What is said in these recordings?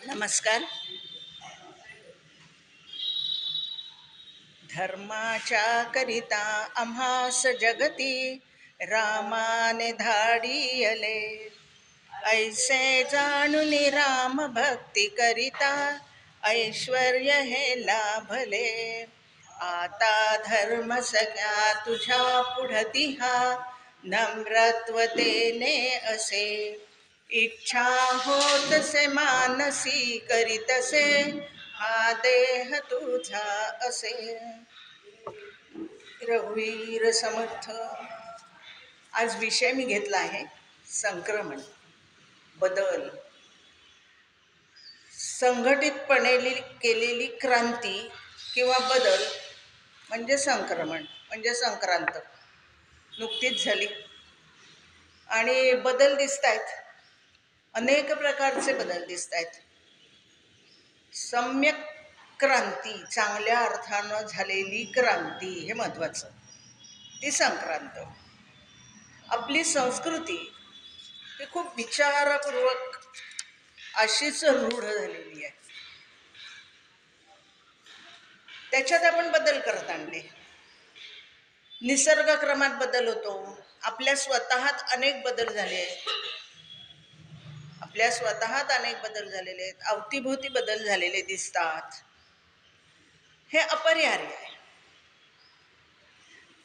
नमस्कार. धर्माच्या करिता आम्हास जगती रामाने धाडियले. ऐसे जाणून राम भक्ती करिता ऐश्वर्य हे लाभले. आता धर्म सगळ्या तुझ्या पुढती हा नम्रत्वतेने असे. इच्छा होतसे मानसी करीतसे हा देह तुझा असे. रघुवीर समर्थ. आज विषय मी घेतला आहे संक्रमण, बदल. संघटितपणे केलेली क्रांती किंवा बदल म्हणजे संक्रमण, म्हणजे संक्रांत नुकतीच झाली आणि बदल दिसत आहेत. अनेक प्रकारचे बदल दिसत आहेत. सम्यक क्रांती, चांगल्या अर्थानं झालेली क्रांती हे महत्त्वाचं. ती संक्रांत. आपली संस्कृती ही खूप विचारपूर्वक अशीच रूढ झालेली आहे. त्याच्यात आपण बदल करत आणले. निसर्गक्रमात बदल होतो. आपल्या स्वतःत अनेक बदल झाले आहेत. आपल्या स्वतःत अनेक बदल झालेले आहेत. अवतीभोवती बदल झालेले दिसतात. हे अपरिहार्य आहे.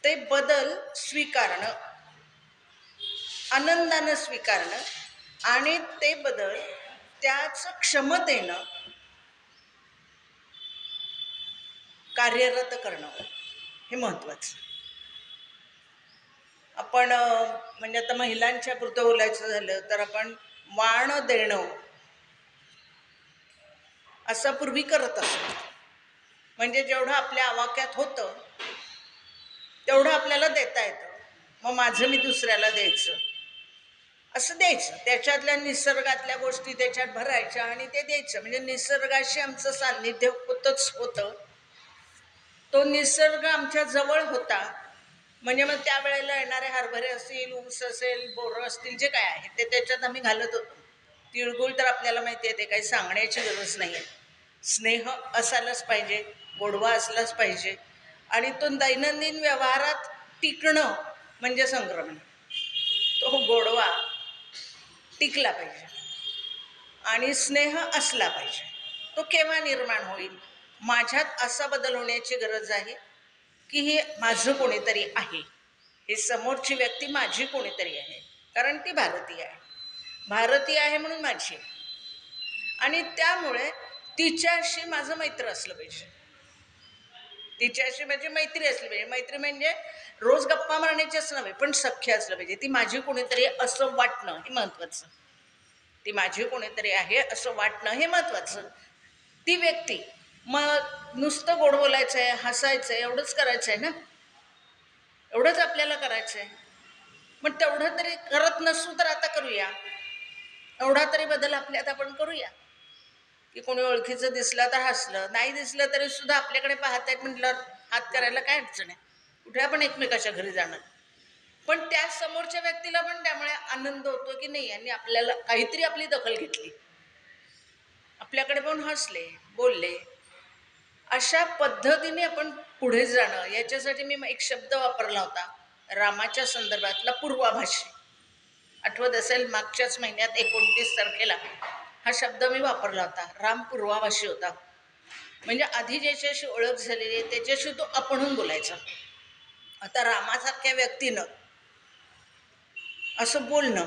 ते बदल स्वीकारणं, आनंदानं स्वीकारणं आणि ते बदल त्याच क्षमतेनं कार्यरत करणं हे महत्त्वाचं. आपण म्हणजे आता महिलांच्या पुरतं बोलायचं झालं तर आपण वाण देणं असं पूर्वी करत असतो. म्हणजे जेवढं आपल्या आवाक्यात होतं तेवढं आपल्याला देता येतं. मग माझं मी दुसऱ्याला द्यायचं, असं द्यायचं. त्याच्यातल्या निसर्गातल्या गोष्टी त्याच्यात भरायच्या आणि ते द्यायचं. म्हणजे निसर्गाशी आमचं सान्निध्य होतच होतं. तो निसर्ग आमच्या जवळ होता. म्हणजे मग त्यावेळेला येणारे हरभरे असतील, ऊस असेल, बोरं असतील, जे काय आहे ते त्याच्यात आम्ही घालत होतो. तिळगुळ तर आपल्याला माहिती आहे, ते काही सांगण्याची गरज नाही आहे. स्नेह असायलाच पाहिजे, गोडवा असलाच पाहिजे आणि तो दैनंदिन व्यवहारात टिकणं म्हणजे संक्रमण. तो गोडवा टिकला पाहिजे आणि स्नेह असला पाहिजे. तो केव्हा निर्माण होईल? माझ्यात असा बदल होण्याची गरज आहे की हे माझं कोणीतरी आहे, हे समोरची व्यक्ती माझी कोणीतरी आहे, कारण ती भारतीय आहे. भारतीय आहे म्हणून माझी, आणि त्यामुळे तिच्याशी माझं मैत्र असलं पाहिजे. तिच्याशी माझी मैत्री असली पाहिजे. मैत्री म्हणजे रोज गप्पा मारण्याचीच नव्हे, पण सख्य असलं पाहिजे. ती माझी कोणीतरी असं वाटणं हे महत्त्वाचं. ती माझी कोणीतरी आहे असं वाटणं हे महत्त्वाचं. ती व्यक्ती मग नुसतं गोड बोलायचं आहे, हसायचं आहे, एवढंच करायचं आहे ना, एवढंच आपल्याला करायचं आहे. मग तेवढं तरी करत नसू तर आता करूया. एवढा तरी बदल आपल्यात आपण करूया की कोणी ओळखीचं दिसलं तर हसलं, नाही दिसलं तरी सुद्धा आपल्याकडे पाहत आहेत म्हटलं हात करायला काय अडचण आहे. कुठे आपण एकमेकाच्या घरी जाणार, पण त्या समोरच्या व्यक्तीला पण त्यामुळे आनंद होतो की नाही, यांनी आपल्याला काहीतरी आपली दखल घेतली, आपल्याकडे पण हसले, बोलले. अशा पद्धतीने आपण पुढे जाणं. याच्यासाठी मी एक शब्द वापरला होता रामाच्या संदर्भातला, पूर्वाभाषी. आठवत असेल, मागच्याच महिन्यात 29 तारखेला हा शब्द मी वापरला होता. राम पूर्वाभाषी होता. म्हणजे आधी ज्याच्याशी ओळख झालेली आहे त्याच्याशी तो आपणहून बोलायचा. आता रामासारख्या व्यक्तीनं असं बोलणं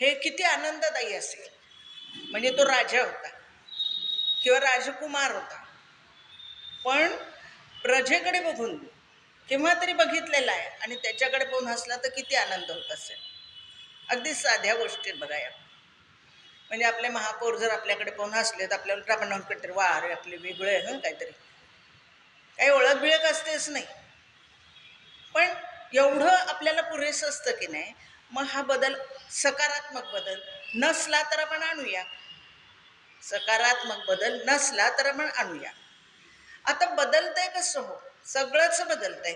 हे किती आनंददायी असेल. म्हणजे तो राजा होता किंवा राजकुमार होता, पण प्रजेकडे बघून केव्हा तरी बघितलेला आहे आणि त्याच्याकडे पाहून हसला तर किती आनंद होत असेल. अगदी साध्या गोष्टीत बघा या. म्हणजे आपले महापौर जर आपल्याकडे पाहून हसले तर आपल्याला आपण काहीतरी वा अरे आपले वेगळे आहे ना, काहीतरी काही ओळख बिळख असतेच नाही, पण एवढं आपल्याला पुरेसं असतं की नाही. मग हा बदल सकारात्मक बदल नसला तर आपण आणूया, सकारात्मक बदल नसला तर आपण आणूया. आता बदलतंय कसं? हो, सगळंच बदलतंय,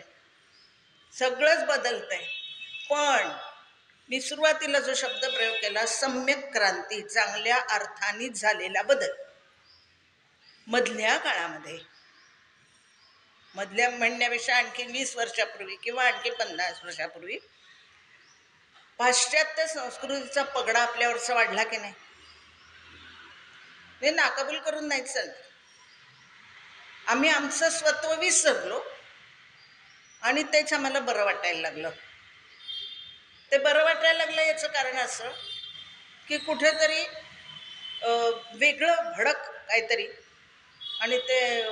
सगळंच बदलतंय, पण मी सुरुवातीला जो शब्द प्रयोग केला, सम्यक क्रांती, चांगल्या अर्थाने झालेला बदल. मधल्या काळामध्ये, मधल्या म्हणण्यापेक्षा आणखी 20 वर्षापूर्वी किंवा आणखी 50 वर्षापूर्वी पाश्चात्य संस्कृतीचा पगडा आपल्यावरचा वाढला की नाही? हे नाकबूल करून नाही चालत. आम्ही आमचं स्वत्व विसरलो आणि तेच आम्हाला बरं वाटायला लागलं. ते बरं वाटायला लागलं याचं कारण असं की कुठेतरी वेगळं भडक काहीतरी, आणि ते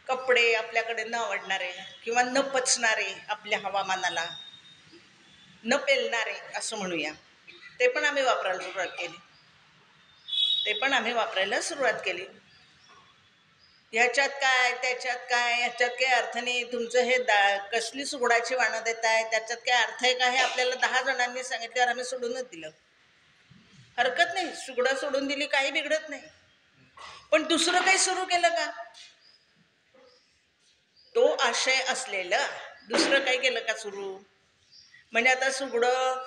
कपडे आपल्याकडे न आवडणारे किंवा न पचणारे, आपल्या हवामानाला न पेलणारे असं म्हणूया, ते पण आम्ही वापरायला सुरुवात केली. ह्याच्यात काय, त्याच्यात काय, ह्याच्यात काही अर्थ नाही, तुमचं हे कसली सुगडाची वाणं देत आहे, त्याच्यात काय अर्थ आहे का, हे आपल्याला 10 जणांनी सांगितल्यावर आम्ही सोडूनच दिलं. हरकत नाही, सुगडं सोडून दिली, काही बिघडत नाही. पण दुसरं काही सुरू केलं का, तो आशय असलेलं दुसरं काही केलं का सुरू? म्हणजे आता सुगडं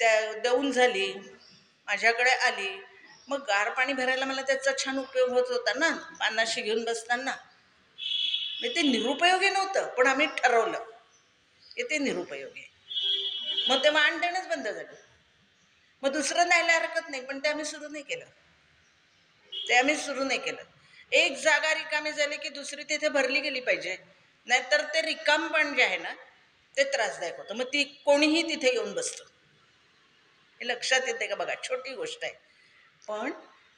त्या देऊन झाली, माझ्याकडे आली, मग गार पाणी भरायला मला त्याचा छान उपयोग होत होता ना, पानाशी घेऊन बसताना. ते निरुपयोगी नव्हतं, पण आम्ही ठरवलं की ते निरुपयोगी. मग ते मान देणंच बंद झालं. मग दुसरं न्यायला हरकत नाही, पण ते आम्ही सुरू नाही केलं. एक जागा रिकामी झाली की दुसरी तिथे भरली गेली पाहिजे, नाहीतर ते रिकामपण जे आहे ना ते त्रासदायक होतं. मग ती कोणीही तिथे येऊन बसतं. हे लक्षात येते का बघा, छोटी गोष्ट आहे, पण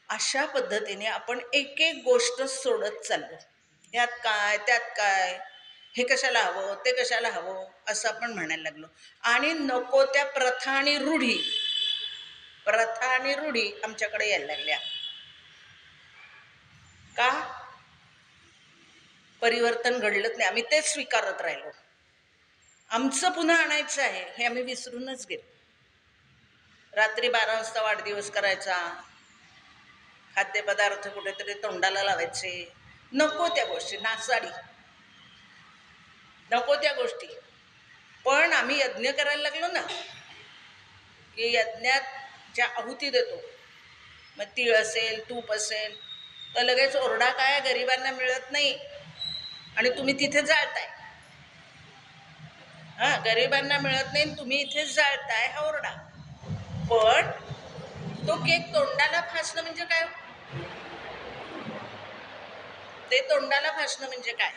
अशा पद्धतीने आपण एक एक गोष्ट सोडत चाललो. यात काय, त्यात काय, हे कशाला हवं, ते कशाला हवं, असं आपण म्हणायला लागलो. आणि नको त्या प्रथा आणि रूढी आमच्याकडे यायला लागल्या. का? परिवर्तन घडलंच नाही, आम्ही तेच स्वीकारत राहिलो. आमचं पुन्हा आणायचं आहे हे आम्ही विसरूनच गेलो. रात्री 12 वाजता वाढदिवस करायचा, खाद्यपदार्थ कुठेतरी तोंडाला लावायचे, नको त्या गोष्टी, नासाडी, नको त्या गोष्टी. पण आम्ही यज्ञ करायला लागलो ना, की यज्ञात ज्या आहुती देतो, मग तीळ असेल, तूप असेल, तर लगेच ओरडा काय, गरिबांना मिळत नाही आणि तुम्ही तिथे जाळताय. गरिबांना मिळत नाही, तुम्ही इथेच जाळताय, हा ओरडा. पण तो केक तोंडाला फासणं म्हणजे काय? ते तोंडाला फासणं म्हणजे काय?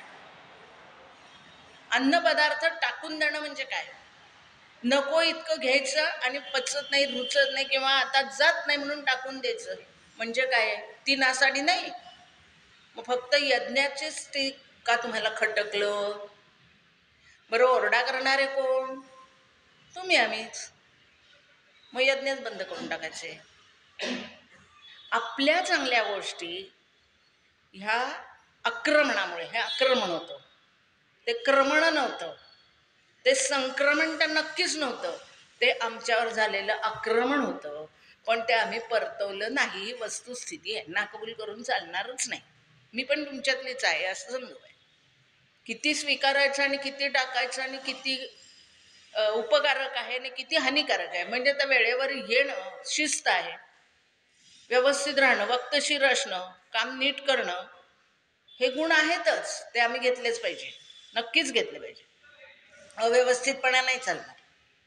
अन्न पदार्थ टाकून देणं म्हणजे काय? नको इतकं घ्यायचं आणि पचत नाही, रुचत नाही किंवा आता जात नाही म्हणून टाकून द्यायचं म्हणजे काय? ती नासाडी नाही? मग फक्त यज्ञाचेच ते का तुम्हाला खटकलं? बरं, ओरडा करणारे कोण? तुम्ही, आम्हीच. मग यज्ञच बंद करून टाकायचे. आपल्या चांगल्या गोष्टी ह्या आक्रमणामुळे, हे आक्रमण होतं, ते क्रमण नव्हतं, ते संक्रमण तर नक्कीच नव्हतं, ते आमच्यावर झालेलं आक्रमण होतं. पण ते आम्ही परतवलं नाही, ही वस्तुस्थिती आहे. नाकबूल करून चालणारच नाही. मी पण तुमच्यातलीच आहे असं समजू. किती स्वीकारायचं आणि किती टाकायचं आणि किती उपकारक आहे आणि किती हानिकारक आहे, म्हणजे त्या वेळेवर येणं, शिस्त आहे, व्यवस्थित राहणं, वक्तशीर असणं, काम नीट करणं, हे गुण आहेतच. ते आम्ही घेतलेच पाहिजे, नक्कीच घेतले पाहिजे. अव्यवस्थितपणा नाही चालणार,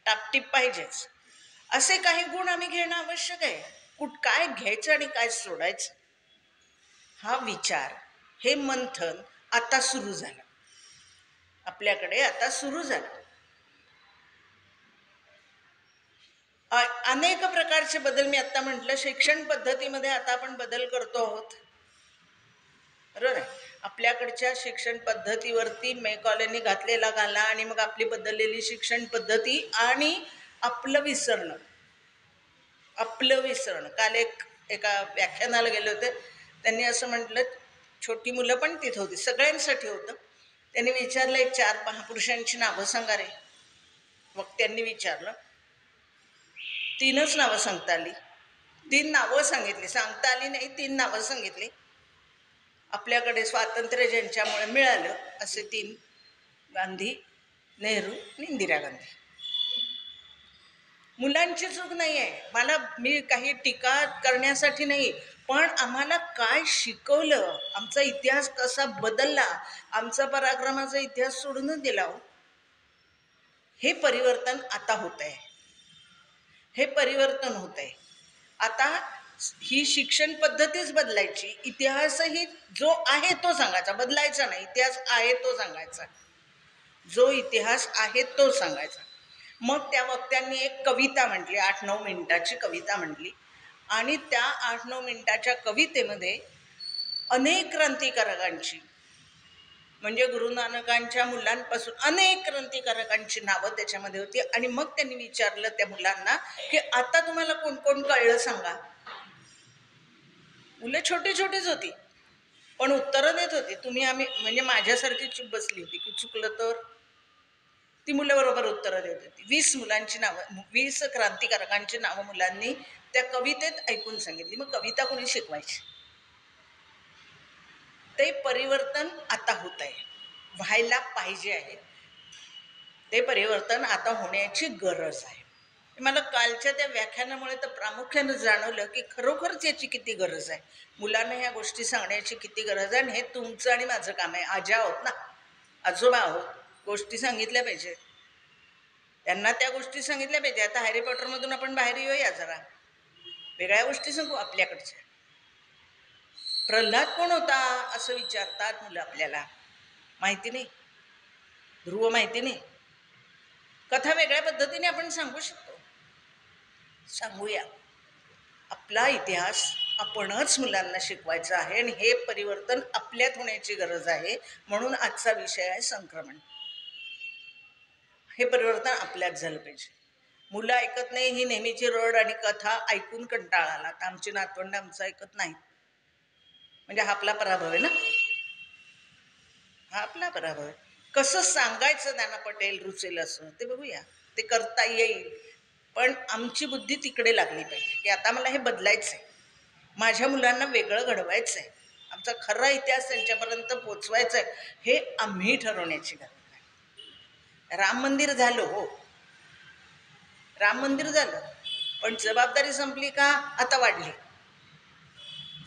टापटीप पाहिजेच. असे काही गुण आम्ही घेणं आवश्यक आहे. काय घ्यायचं आणि काय सोडायचं, हा विचार, हे मंथन आता सुरू झालं, आपल्याकडे आता सुरू झालं. अनेक प्रकारचे बदल मी आता म्हटलं. शिक्षण पद्धतीमध्ये आता आपण बदल करतो आहोत, बरोबर आहे. आपल्याकडच्या शिक्षण पद्धतीवरती कॉलनी घातलेला घाला आणि मग आपली बदललेली शिक्षण पद्धती आणि आपलं विसरणं. काल एका व्याख्यानाला गेले होते, त्यांनी असं म्हटलं, छोटी मुलं पण तिथं होती, सगळ्यांसाठी होतं. त्यांनी विचारलं, एक 4 महापुरुषांची नावं सांगा रे. मग त्यांनी विचारलं, 3च नावं सांगता आली. 3 नावं सांगितली, सांगता आली नाही, 3 नावं सांगितली. आपल्याकडे स्वातंत्र्य ज्यांच्यामुळे मिळालं असे 3, गांधी, नेहरू आणि इंदिरा गांधी. मुलांची चूक नाही आहे, मी काही टीका करण्यासाठी नाही, पण आम्हाला काय शिकवलं, आमचा इतिहास कसा बदलला, आमचा पराक्रमाचा इतिहास सोडूनच दिला हो. हे परिवर्तन आता होत आहे, हे परिवर्तन होत आहे. आता ही शिक्षण पद्धतीच बदलायची, इतिहासही जो आहे तो सांगायचा, बदलायचा नाही, इतिहास आहे तो सांगायचा, जो इतिहास आहे तो सांगायचा. मग त्या वक्त्यांनी एक कविता म्हटली, 8-9 मिनिटाची कविता म्हटली, आणि त्या 8-9 मिनिटाच्या कवितेमध्ये अनेक क्रांतिकारकांची, म्हणजे गुरु नानकांच्या मुलांपासून अनेक क्रांतिकारकांची नावं त्याच्यामध्ये होती. आणि मग त्यांनी विचारलं त्या मुलांना की आता तुम्हाला कोण कोण कळलं सांगा. मुलं छोटी छोटीच होती, पण उत्तरं देत होती. तुम्ही आम्ही म्हणजे माझ्यासारखी चूप बसली होती की चुकलं तर ती मुलं बरोबर उत्तरं देत होती. 20 मुलांची नावं, 20 क्रांतिकारकांची नावं मुलांनी त्या कवितेत ऐकून सांगितली. मग कविता कोणी शिकवायची? ते परिवर्तन आता होत आहे, व्हायला पाहिजे आहे. ते परिवर्तन आता होण्याची गरज आहे. मला कालच्या त्या व्याख्यानामुळे तर प्रामुख्यानं जाणवलं की खरोखरच याची किती गरज आहे, मुलांना ह्या गोष्टी सांगण्याची किती गरज आहे. आणि हे तुमचं आणि माझं काम आहे. आजी आहोत ना, आजोबा आहोत, गोष्टी सांगितल्या पाहिजे, त्यांना त्या गोष्टी सांगितल्या पाहिजे. आता हॅरी पॉटरमधून आपण बाहेर येऊया, जरा वेगळ्या गोष्टी सांगू आपल्याकडच्या. प्रल्हाद कोण होता असं विचारतात मुलं आपल्याला, माहिती नाही, ध्रुव माहिती नाही. कथा वेगळ्या पद्धतीने आपण सांगू शकतो, सांगूया. आपला इतिहास आपणच मुलांना शिकवायचा आहे आणि हे परिवर्तन आपल्यात होण्याची गरज आहे. म्हणून आजचा विषय आहे संक्रमण. हे परिवर्तन आपल्यात झालं पाहिजे. मुलं ऐकत नाही, ही नेहमीची रड आणि कथा ऐकून कंटाळा आला. तर आमची नातवंड आमचं ऐकत नाही, म्हणजे हा आपला पराभव आहे ना, हा आपला पराभव आहे. कसं सांगायचं त्यांना पटेल, रुचेल असं ते बघूया, ते करता येईल. पण आमची बुद्धी तिकडे लागली पाहिजे की आता मला हे बदलायचं आहे, माझ्या मुलांना वेगळं घडवायचं आहे, आमचा खरा इतिहास त्यांच्यापर्यंत पोचवायचा आहे. हे आम्ही ठरवण्याची गरज आहे. राम मंदिर झालं, हो राम मंदिर झालं, पण जबाबदारी संपली का? आता वाढली.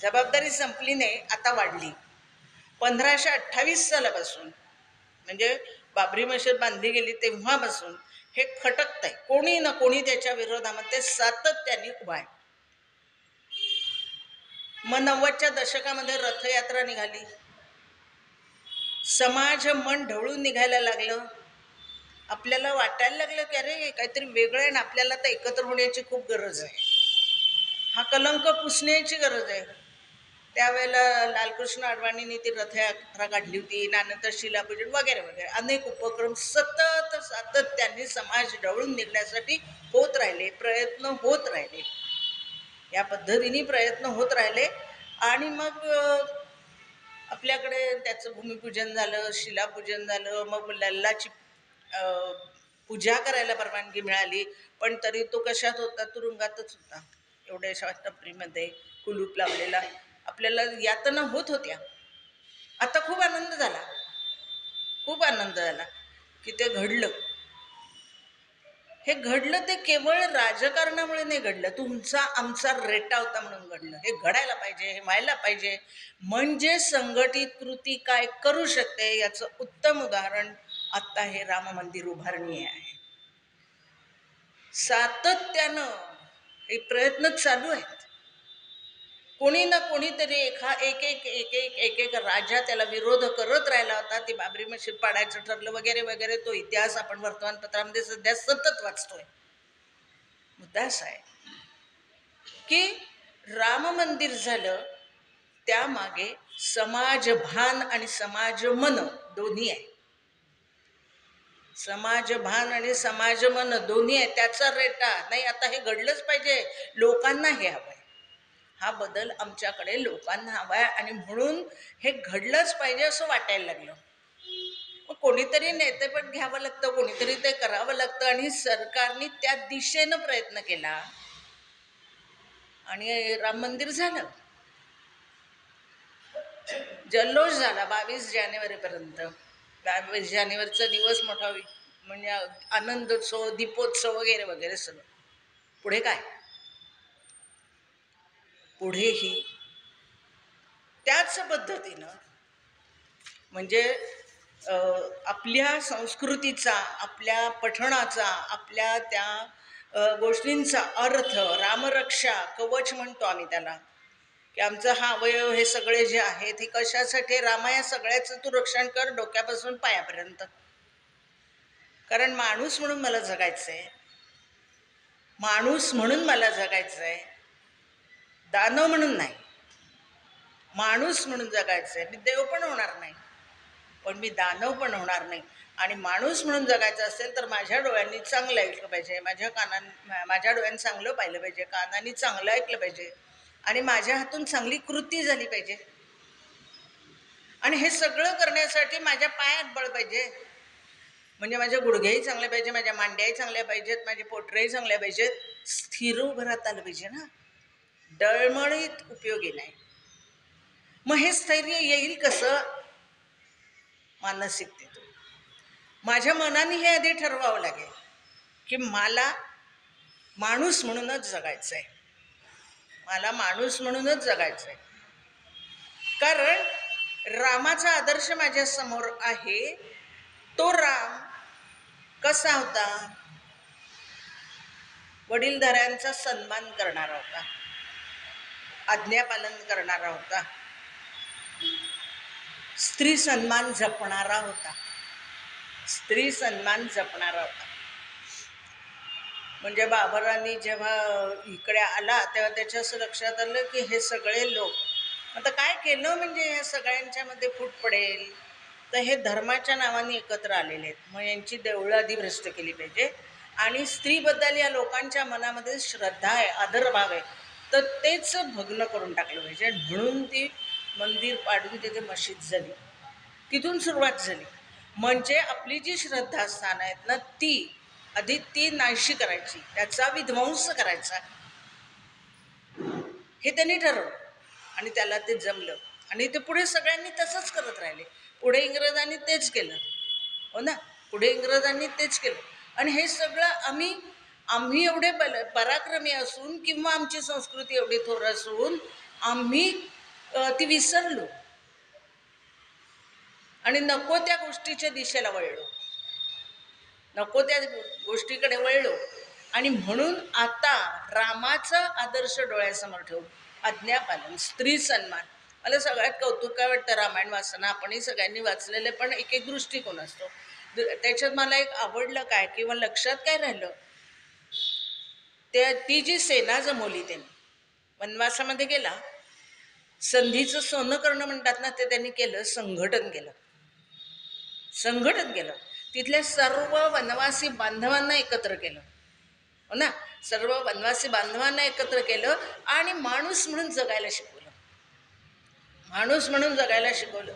जबाबदारी संपली नाही, आता वाढली. 1528 सालापासून, म्हणजे बाबरी मशीद बांधली गेली तेव्हापासून हे खटकत आहे. कोणी ना कोणी त्याच्या विरोधामध्ये सातत्याने उभा आहे. मग 90च्या दशकामध्ये रथयात्रा निघाली, समाज मन ढवळून निघायला लागलं. आपल्याला वाटायला लागलं की अरे काहीतरी वेगळं आहे ना, आपल्याला तर एकत्र होण्याची खूप गरज आहे, हा कलंक पुसण्याची गरज आहे. त्यावेळेला लालकृष्ण अडवाणींनी ती रथयात्रा काढली होती, त्यानंतर शिलापूजन वगैरे वगैरे अनेक उपक्रम सतत सातत्याने समाज ढवळून निघण्यासाठी होत राहिले, प्रयत्न होत राहिले, या पद्धतीने प्रयत्न होत राहिले. आणि मग आपल्याकडे त्याचं भूमिपूजन झालं, शिलापूजन झालं, मग लल्लाची पूजा करायला परवानगी मिळाली. पण तरी तो कशात होता? तुरुंगातच होता, एवढ्याशा टपरीमध्ये कुलूप लावलेला. आपल्याला यातना होत होत्या. आता खूप आनंद झाला, खूप आनंद झाला की ते घडलं. हे घडलं ते केवळ राजकारणामुळे नाही घडलं, तुमचा आमचा रेटा होता म्हणून घडलं. हे घडायला पाहिजे, हे व्हायला पाहिजे. म्हणजे संघटित कृती काय करू शकते याचं उत्तम उदाहरण आत्ता हे राम मंदिर उभारणी आहे. सातत्यानं हे प्रयत्न चालू आहेत. कोणी ना कोणीतरी एक एक एक एक एक एक राजा त्याला विरोध करत राहिला होता. ती बाबरी मशीद पाडायचं ठरलं वगैरे वगैरे. तो इतिहास आपण वर्तमानपत्रामध्ये सध्या सतत वाचतोय. मुद्दा असा आहे की राम मंदिर झालं, त्यामागे समाजभान आणि समाजमन दोन्ही आहे. समाजभान आणि समाजमन दोन्ही आहे, त्याचा रेटा नाही. आता हे घडलंच पाहिजे, लोकांना हे हवं आहे, हा बदल आमच्याकडे लोकांना हवा आहे आणि म्हणून हे घडलंच पाहिजे असं वाटायला लागलं. मग कोणीतरी नेतेपद घ्यावं लागतं, कोणीतरी ते करावं लागतं. आणि सरकारने त्या दिशेनं प्रयत्न केला आणि राम मंदिर झालं. जल्लोष झाला 22 जानेवारीपर्यंत. 22 जानेवारीचा दिवस मोठा, म्हणजे आनंदोत्सव, दीपोत्सव वगैरे वगैरे सगळं. पुढे काय? पुढेही त्याच पद्धतीनं म्हणजे आपल्या संस्कृतीचा, आपल्या पठणाचा, आपल्या त्या गोष्टींचा अर्थ, रामरक्षा कवच म्हणतो आम्ही त्याला, की आमचा हा अवयव हे सगळे जे आहेत हे कशासाठी? रामा या सगळ्याचं तू रक्षण कर डोक्यापासून पायापर्यंत. कारण माणूस म्हणून मला जगायचं आहे, माणूस म्हणून मला जगायचं आहे, दानव म्हणून नाही, माणूस म्हणून जगायचं आहे. मी देव पण होणार नाही, पण मी दानव पण होणार नाही. आणि माणूस म्हणून जगायचं असेल तर माझ्या डोळ्यांनी चांगलं ऐकलं पाहिजे, माझ्या डोळ्यांनी चांगलं पाहिलं पाहिजे, कानांनी चांगलं ऐकलं पाहिजे, आणि माझ्या हातून चांगली कृती झाली पाहिजे. आणि हे सगळं करण्यासाठी माझ्या पायात बळ पाहिजे. म्हणजे माझ्या गुडघेही चांगले पाहिजे, माझ्या मांड्याही चांगल्या पाहिजेत, माझे पोटरेही चांगल्या पाहिजेत. स्थिर उभं राहता आलं पाहिजे ना, डळमळीत उपयोगी नाही. मग हे स्थैर्य येईल कसं? मानसिकतेतून. माझ्या मनाने हे आधी ठरवावं लागेल की मला माणूस म्हणूनच जगायचं आहे, मला माणूस म्हणूनच जगायचं आहे. कारण रामाचा आदर्श माझ्या समोर आहे. तो राम कसा होता? वडीलधाऱ्यांचा सन्मान करणारा होता, आज्ञापालन करणारा होता, स्त्री सन्मान जपणारा होता, स्त्री सन्मान जपणारा होता. म्हणजे बाबरांनी जेव्हा इकडे आला तेव्हा त्याच्या असं लक्षात आलं की हे सगळे लोक आता काय केलं म्हणजे या सगळ्यांच्या मध्ये फूट पडेल, तर हे धर्माच्या नावाने एकत्र आलेले आहेत, मग यांची देवळं आधी भ्रष्ट केली पाहिजे. आणि स्त्रीबद्दल या लोकांच्या मनामध्ये श्रद्धा आहे, आदरभाव आहे, तर तेच भग्न करून टाकलं पाहिजे. म्हणून ती मंदिर पाडून तिथे मशीद झाली, तिथून सुरुवात झाली. म्हणजे आपली जी श्रद्धास्थान आहेत ना ती नाहीशी करायची, त्याचा विध्वंस करायचा, हे त्यांनी ठरवलं आणि त्याला ते जमलं. आणि ते पुढे सगळ्यांनी तसंच करत राहिले. पुढे इंग्रजांनी तेच केलं, हो ना, पुढे इंग्रजांनी तेच केलं. आणि हे सगळं आम्ही एवढे पराक्रमी असून किंवा आमची संस्कृती एवढी थोर असून आम्ही ती विसरलो आणि नको त्या गोष्टीच्या दिशेला वळलो, नको त्या गोष्टीकडे वळलो. आणि म्हणून आता रामाचा आदर्श डोळ्यासमोर ठेवून आज्ञापालन, स्त्री सन्मान. मला सगळ्यात कौतुक काय वाटतं रामायण वाचताना, आपणही सगळ्यांनी वाचलेले, पण एक एक दृष्टिकोन असतो. त्याच्यात मला एक आवडलं काय किंवा लक्षात काय राहिलं, ती जी सेना जमवली त्यांनी, वनवासामध्ये गेला, संधीचं सोनं करणं म्हणतात ना, ते त्यांनी केलं, संघटन केलं. तिथल्या सर्व वनवासी बांधवांना एकत्र केलं, हो ना, सर्व वनवासी बांधवांना एकत्र केलं आणि माणूस म्हणून जगायला शिकवलं.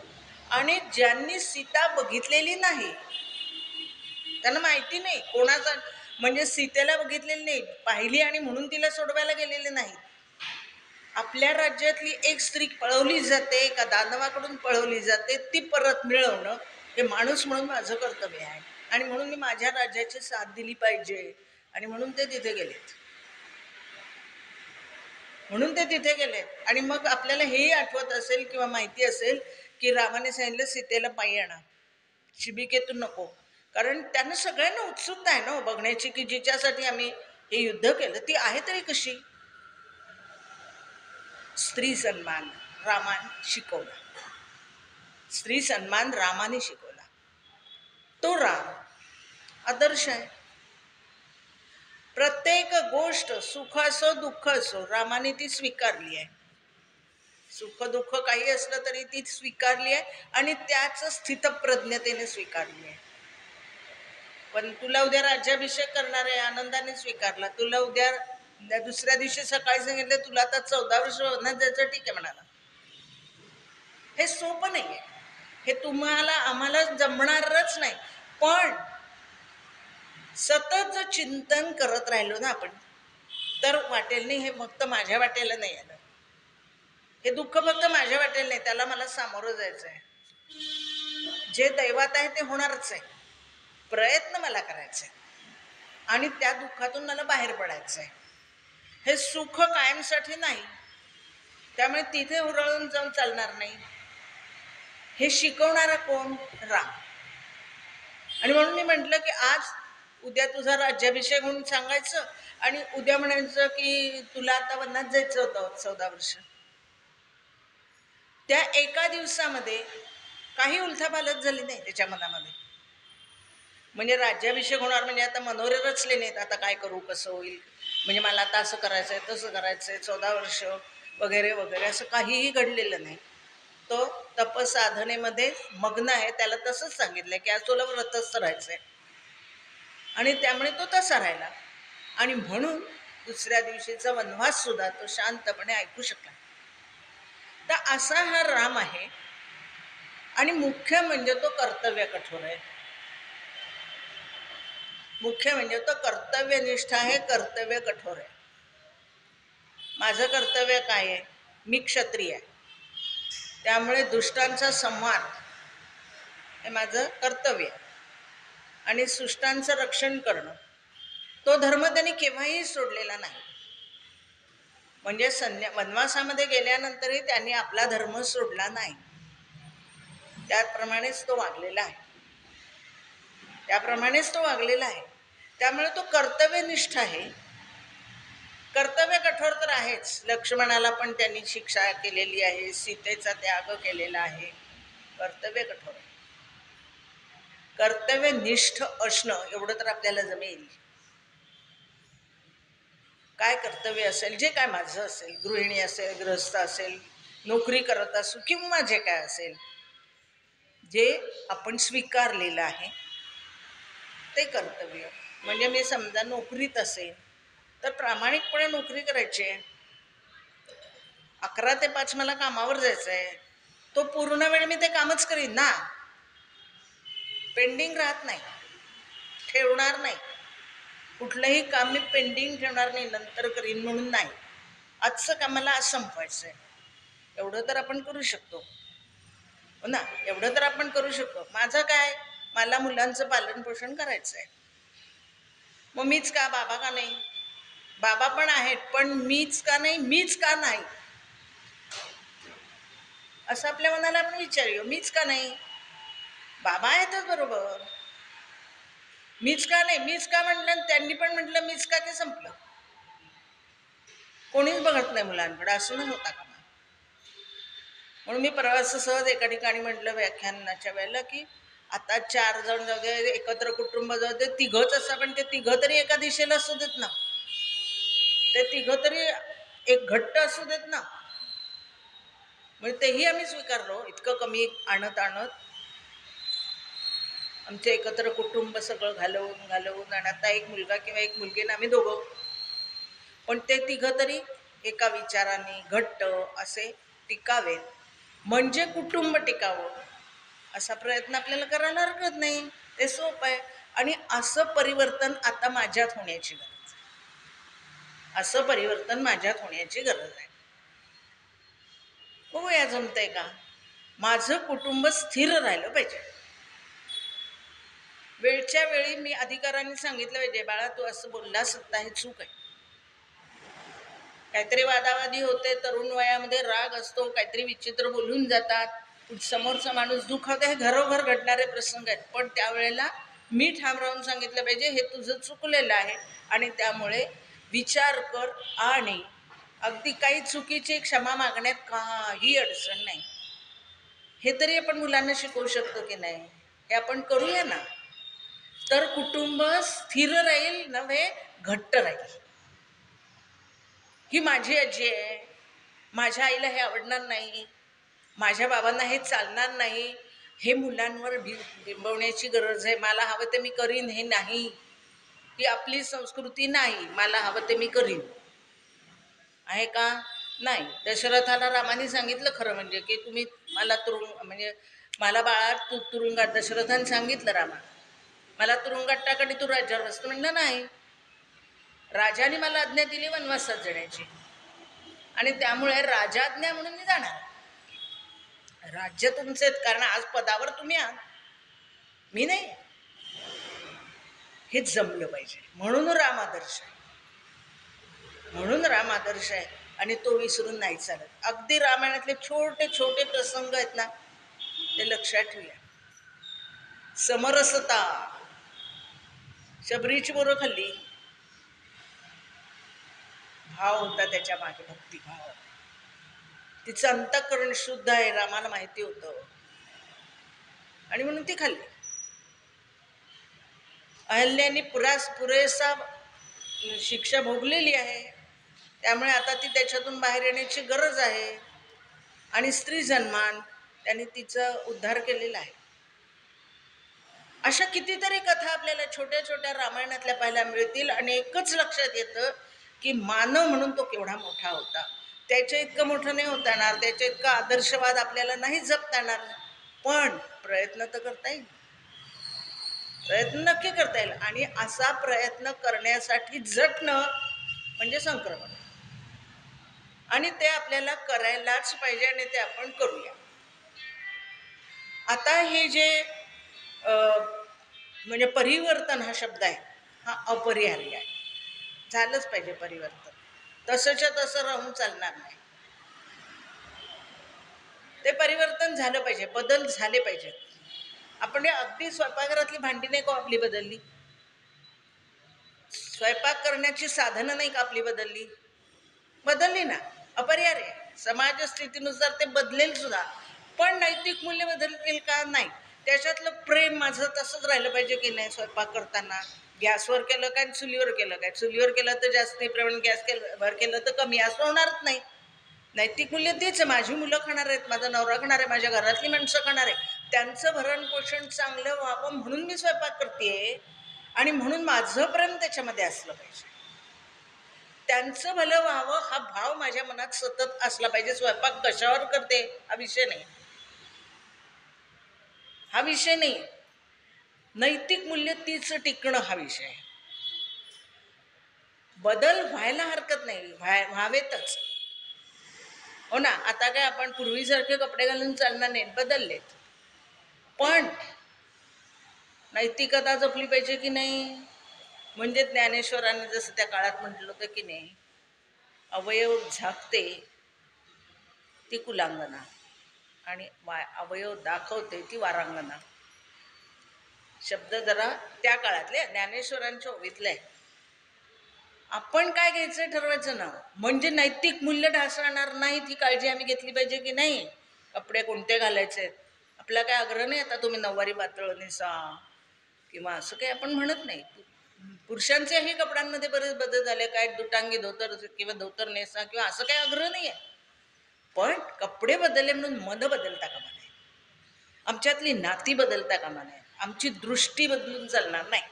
आणि ज्यांनी सीता बघितलेली नाही, त्यांना माहिती नाही कोणाचा, म्हणजे सीतेला बघितलेली नाही, पाहिली आणि म्हणून तिला सोडवायला गेलेले नाही. आपल्या राज्यातली एक स्त्री पळवली जाते, एका दानवाकडून पळवली जाते, ती परत मिळवणं हे माणूस म्हणून माझं कर्तव्य आहे. आणि म्हणून मी माझ्या राज्याची साथ दिली पाहिजे. आणि म्हणून ते तिथे गेलेत. आणि मग आपल्याला हेही आठवत असेल किंवा माहिती असेल की रामाने सांगितलं सीतेला पायी आणा, शिबिकेतून नको. कारण त्यांना सगळ्यांना उत्सुकता आहे ना बघण्याची, की जिच्यासाठी आम्ही हे युद्ध केलं ती आहे तरी कशी. स्त्री सन्मान रामाने शिकवला. तो राम आदर्श आहे. प्रत्येक गोष्ट, सुख असो दुःख असो, रामाने ती स्वीकारली आहे. सुख दुःख काही असलं तरी ती स्वीकारली आहे आणि त्याच स्थितप्रज्ञतेने स्वीकारली आहे. पण तुला उद्या राज्याभिषेक करणार आहे, आनंदाने स्वीकारला. तुला उद्या दुसऱ्या दिवशी सकाळी सांगितलं तुला आता 14 वर्ष होणार, त्याचं ठीक आहे म्हणाला. हे सोपं नाही आहे, हे आम्हाला जमणारच नाही. पण सतत जर चिंतन करत राहिलो ना आपण, तर वाटेल नाही. हे फक्त माझ्या वाटेला नाही आलं, हे दुःख फक्त माझ्या वाटेल नाही, त्याला मला सामोरं जायचं आहे. जे दैवात आहे ते होणारच आहे. प्रयत्न मला करायचा आहे आणि त्या दुःखातून मला बाहेर पडायचं आहे. हे सुख कायमसाठी नाही, त्यामुळे तिथे हुरळून जाऊन चालणार नाही. हे शिकवणारा कोण? राम. आणि म्हणून मी म्हटलं की आज उद्या तुझा राज्याभिषेक म्हणून सांगायचं आणि उद्या म्हणायचं की तुला आता वनात जायचं होतं 14 वर्ष. त्या एका दिवसामध्ये काही उलथापालथ झाली नाही त्याच्या मनामध्ये. म्हणजे राज्याभिषेक होणार म्हणजे आता मनोरे रचले नाहीत, आता काय करू, कसं होईल, म्हणजे मला आता असं करायचं आहे, तसं करायचं आहे, 14 वर्ष वगैरे वगैरे असं काहीही घडलेलं नाही. तो तपसाधनेमध्ये मग्न आहे. त्याला तसंच सांगितलं की आज तुला व्रतस्थ राहायचं आहे आणि त्यामुळे तो तसा राहिला. आणि म्हणून दुसऱ्या दिवशीचा वनवास सुद्धा तो शांतपणे ऐकू शकला. तर असा हा राम आहे. आणि मुख्य म्हणजे तो कर्तव्य कठोर आहे. मुख्य म्हणजे तो कर्तव्यनिष्ठ आहे, कर्तव्य कठोर आहे. माझं कर्तव्य काय आहे? मी क्षत्रिय आहे, त्यामुळे दुष्टांचा संहार हे माझं कर्तव्य आहे. आणि सुष्टांचं रक्षण करणं तो धर्म त्यांनी केव्हाही सोडलेला नाही. म्हणजे वनवासामध्ये गेल्यानंतरही त्यांनी आपला धर्म सोडला नाही. त्याप्रमाणेच तो वागलेला आहे. त्यामुळे तो कर्तव्यनिष्ठ आहे. कर्तव्य कठोर तर आहेच. लक्ष्मणाला पण त्यांनी शिक्षा केलेली आहे, सीतेचा त्याग केलेला आहे. कर्तव्य कठोर आहे. कर्तव्यनिष्ठ असणं एवढं तर आपल्याला जमेल. काय कर्तव्य असेल, जे काय माझं असेल, गृहिणी असेल, गृहस्थ असेल, नोकरी करत असू किंवा जे काय असेल, जे आपण स्वीकारलेलं आहे ते कर्तव्य. म्हणजे मी समजा नोकरीत असेल तर प्रामाणिकपणे नोकरी करायची आहे. 11 ते 5 मला कामावर जायचं आहे. तो पूर्ण वेळ मी ते कामच करीन ना. पेंडिंग राहत नाही, ठेवणार नाही. कुठलंही काम मी पेंडिंग ठेवणार नाही, नंतर करीन म्हणून नाही. आजचं कामाला आज संपवायचं आहे, एवढं तर आपण करू शकतो हो ना. एवढं तर आपण करू शकतो. माझं काय, मला मुलांचं पालन पोषण करायचं आहे. मग मीच का, बाबा का नाही? बाबा पण आहेत, पण मीच का नाही असं आपल्या मनाला आपण विचारूया. मीच का नाही? बाबा आहेतच बरोबर. मीच का म्हटलं, त्यांनी पण म्हटलं मीच का, ते संपलं. कोणीच बघत नाही मुलांकडे, असं नाही होता कामा. म्हणून मी प्रवास सहज एका ठिकाणी म्हटलं व्याख्यानाच्या वेळेला की आता 4 जण जाऊ दे, एकत्र कुटुंब जाऊ दे, 3घच असं, पण ते 3 तरी एका दिशेला असू देत ना. ते 3 तरी एक घट्ट असू देत ना. म्हणजे तेही आम्ही स्वीकारलो. इतकं कमी आणत आमचे एकत्र कुटुंब सगळं घालवून आणि आता एक मुलगा किंवा एक मुलगी ना, आम्ही दोघं, पण ते 3 तरी एका विचाराने घट्ट असे टिकावेत, म्हणजे कुटुंब टिकावं असा प्रयत्न आपल्याला करायला हरकत नाही. ते सोपं आहे. आणि असं परिवर्तन आता माझ्यात होण्याची गरज आहे. बघूया जमतंय का. माझं कुटुंब स्थिर राहिलं पाहिजे. वेळच्या वेळी मी अधिकाऱ्यांनी सांगितलं पाहिजे, बाळा तू असं बोललास आता हे चूक आहे. काहीतरी वादावादी होते, तरुण वयामध्ये राग असतो, काहीतरी विचित्र बोलून जातात, समोरचा माणूस दुखावतो, हे घरोघर घडणारे प्रसंग आहेत. पण त्यावेळेला मी ठाम राहून सांगितलं पाहिजे, हे तुझं चुकलेलं आहे आणि त्यामुळे विचार कर. आणि अगदी काही चुकीची क्षमा मागण्यात काही अडचण नाही. हे तरी आपण मुलांना शिकवू शकतो की नाही, हे आपण करूया ना. तर कुटुंब स्थिर राहील, नव्हे घट्ट राहील. ही माझी आजी आहे, माझ्या आईला हे आवडणार नाही, माझ्या बाबांना हे चालणार नाही, हे मुलांवर बिंबवण्याची गरज आहे. मला हवं ते मी करीन हे नाही, ही आपली संस्कृती नाही. मला हवं ते मी करीन आहे का? नाही. दशरथाला रामाने सांगितलं खरं म्हणजे की तुम्ही मला मला बाळा तू तुरुंगात, दशरथाने सांगितलं रामा मला तुरुंगात टाक आणि तू राज्यावर बसतो. म्हणलं नाही, राजाने मला आज्ञा दिली वनवासात जाण्याची आणि त्यामुळे राजाज्ञा म्हणून मी जाणार. राज्य तुमचे, कारण आज पदावर तुम्ही आहात, मी नाही. हे जमलं पाहिजे. म्हणून राम आदर्श. म्हणून राम आदर्श आहे आणि तो विसरून नाही चालत. अगदी रामायणातले छोटे छोटे प्रसंग आहेत ना, ते लक्षात ठेवूया. समरसता, शबरीची बोरं खाल्ली, भाव होता त्याच्या मागे, भक्तिभाव. तिचं अंतःकरण शुद्ध आहे, रामाला माहिती होतं आणि म्हणून ती खाल्ली. अहल्याने पुरेसा शिक्षा भोगलेली आहे, त्यामुळे आता ती त्याच्यातून बाहेर येण्याची गरज आहे आणि स्त्री जन्मान त्यांनी तिचा उद्धार केलेला आहे. अशा कितीतरी कथा आपल्याला छोट्या छोट्या रामायणातल्या पाहायला मिळतील आणि एकच लक्षात येतं की मानव म्हणून तो केवढा मोठा होता. त्याच्या इतकं मोठं नाही होता येणार, त्याच्या इतका आदर्शवाद आपल्याला नाही जपता येणार, पण प्रयत्न तर करता येईल, प्रयत्न नक्की करता येईल. आणि असा प्रयत्न करण्यासाठी झटणं म्हणजे संक्रमण, आणि ते आपल्याला करायलाच पाहिजे आणि ते आपण करूया. आता हे जे म्हणजे परिवर्तन हा शब्द आहे, हा अपरिहार्य आहे, झालंच पाहिजे परिवर्तन, तसंच्या तसं राहून चालणार नाही. ते परिवर्तन झालं पाहिजे, बदल झाले पाहिजेत. आपण अगदी स्वयंपाकघरातली भांडी नाही का आपली बदलली, स्वयंपाक करण्याची साधनं नाही का आपली बदलली ना, अपरिहार्य. समाज स्थितीनुसार ते बदलेल सुद्धा, पण नैतिक मूल्य बदलतील का? नाही. त्याच्यातलं प्रेम माझं तसंच राहिलं पाहिजे की नाही. स्वयंपाक करताना गॅसवर केलं काय, चुलीवर केलं काय, चुलीवर केलं तर जास्ती प्रमाण, गॅस वर केलं तर कमी, असं होणारच नाही. नैतिक मूल्य तेच आहे. माझी मुलं खाणार आहेत, माझा नवरा खाणार आहे, माझ्या घरातली माणसं खाणार आहे, त्यांचं भरण पोषण चांगलं व्हावं म्हणून मी स्वयंपाक करते आणि म्हणून माझं प्रेम त्याच्यामध्ये असलं पाहिजे, त्यांचं भलं व्हावं हा भाव माझ्या मनात सतत असला पाहिजे. स्वयंपाक कशावर करते हा विषय नाही, हा विषय नाही. नैतिक मूल्य तीच टिकणं हा विषय आहे. बदल व्हायला हरकत नाही, व्हावेतच. हो ना, आता काय आपण पूर्वीसारखे कपडे घालून चालणार नाहीत, बदललेत, पण नैतिकता जपली पाहिजे की नाही. म्हणजे ज्ञानेश्वरांनी जसं त्या काळात म्हटलं होतं की नाही, अवयव झाकते ती कुलांगना आणि अवयव दाखवते ती वारांगना. शब्द जरा त्या काळातले ज्ञानेश्वरांच्या ओवीतले आहे. आपण काय घ्यायचं ठरवायचं ना, म्हणजे नैतिक मूल्य ढासळणार नाही ही काळजी आम्ही घेतली पाहिजे की नाही. कपडे कोणते घालायचे आपला काय आग्रह नाही, आता तुम्ही नऊवारी पातळ नेसा किंवा असं काही आपण म्हणत नाही. पुरुषांच्याही कपड्यांमध्ये बरेच बदल झाले, काय दुटांगी धोतर किंवा धोतर नेसा किंवा असं काही आग्रह नाही आहे, पण कपडे बदलले म्हणून मन बदलता कामा नये, आमच्यातली नाती बदलता कामा नये, आमची दृष्टी बदलून चालणार नाही,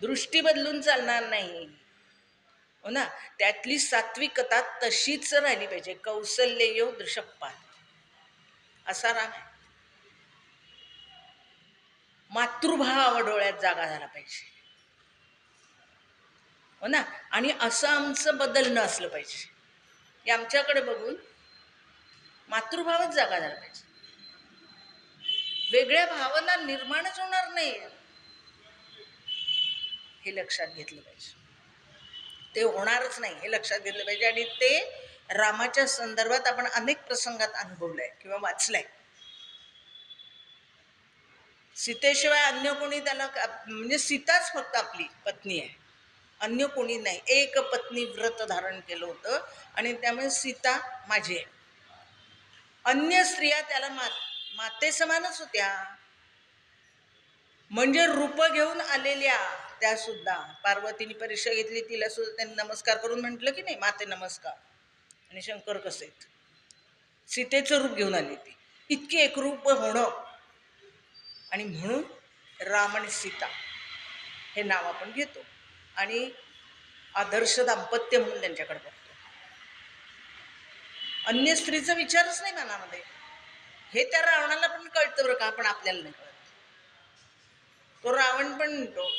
दृष्टी बदलून चालणार नाही. हो ना, त्यातली सात्विकता तशीच राहिली पाहिजे. कौसल्यो दृशप्पात असा राम आहे. मातृभाव डोळ्यात जागा झाला पाहिजे. हो ना, आणि असं आमचं बदलणं असलं पाहिजे, की आमच्याकडे बघून मातृभावच जागा झाला पाहिजे. वेगळ्या भावना निर्माणच होणार नाही, हे लक्षात घेतलं पाहिजे. ते होणारच नाही हे लक्षात घेतलं पाहिजे. आणि ते रामाच्या संदर्भात आपण अनेक प्रसंगात अनुभवलंय किंवा वाचलंय. सीतेशिवाय अन्य कोणी त्याला, म्हणजे सीताच फक्त आपली पत्नी आहे, अन्य कोणी नाही. एक पत्नी व्रत धारण केलं होतं आणि त्यामुळे सीता माझी आहे. अन्य स्त्रिया त्याला माते समानच होत्या, म्हणजे रूप घेऊन आलेल्या त्या सुद्धा. पार्वतीने परीक्षा घेतली, तिला सुद्धा त्यांनी नमस्कार करून म्हटलं की नाही, माते नमस्कार. आणि शंकर कसे सीतेचं रूप घेऊन आली ती, इतकी एकरूप होणं. आणि म्हणून राम आणि सीता हे नाव आपण घेतो आणि आदर्श दाम्पत्य म्हणून त्यांच्याकडे बघतो. अन्य स्त्रीचा विचारच नाही मनामध्ये. हे त्या रावणाला पण कळतं बरं का, पण आपल्याला नाही कळत. तो रावण पण म्हणतो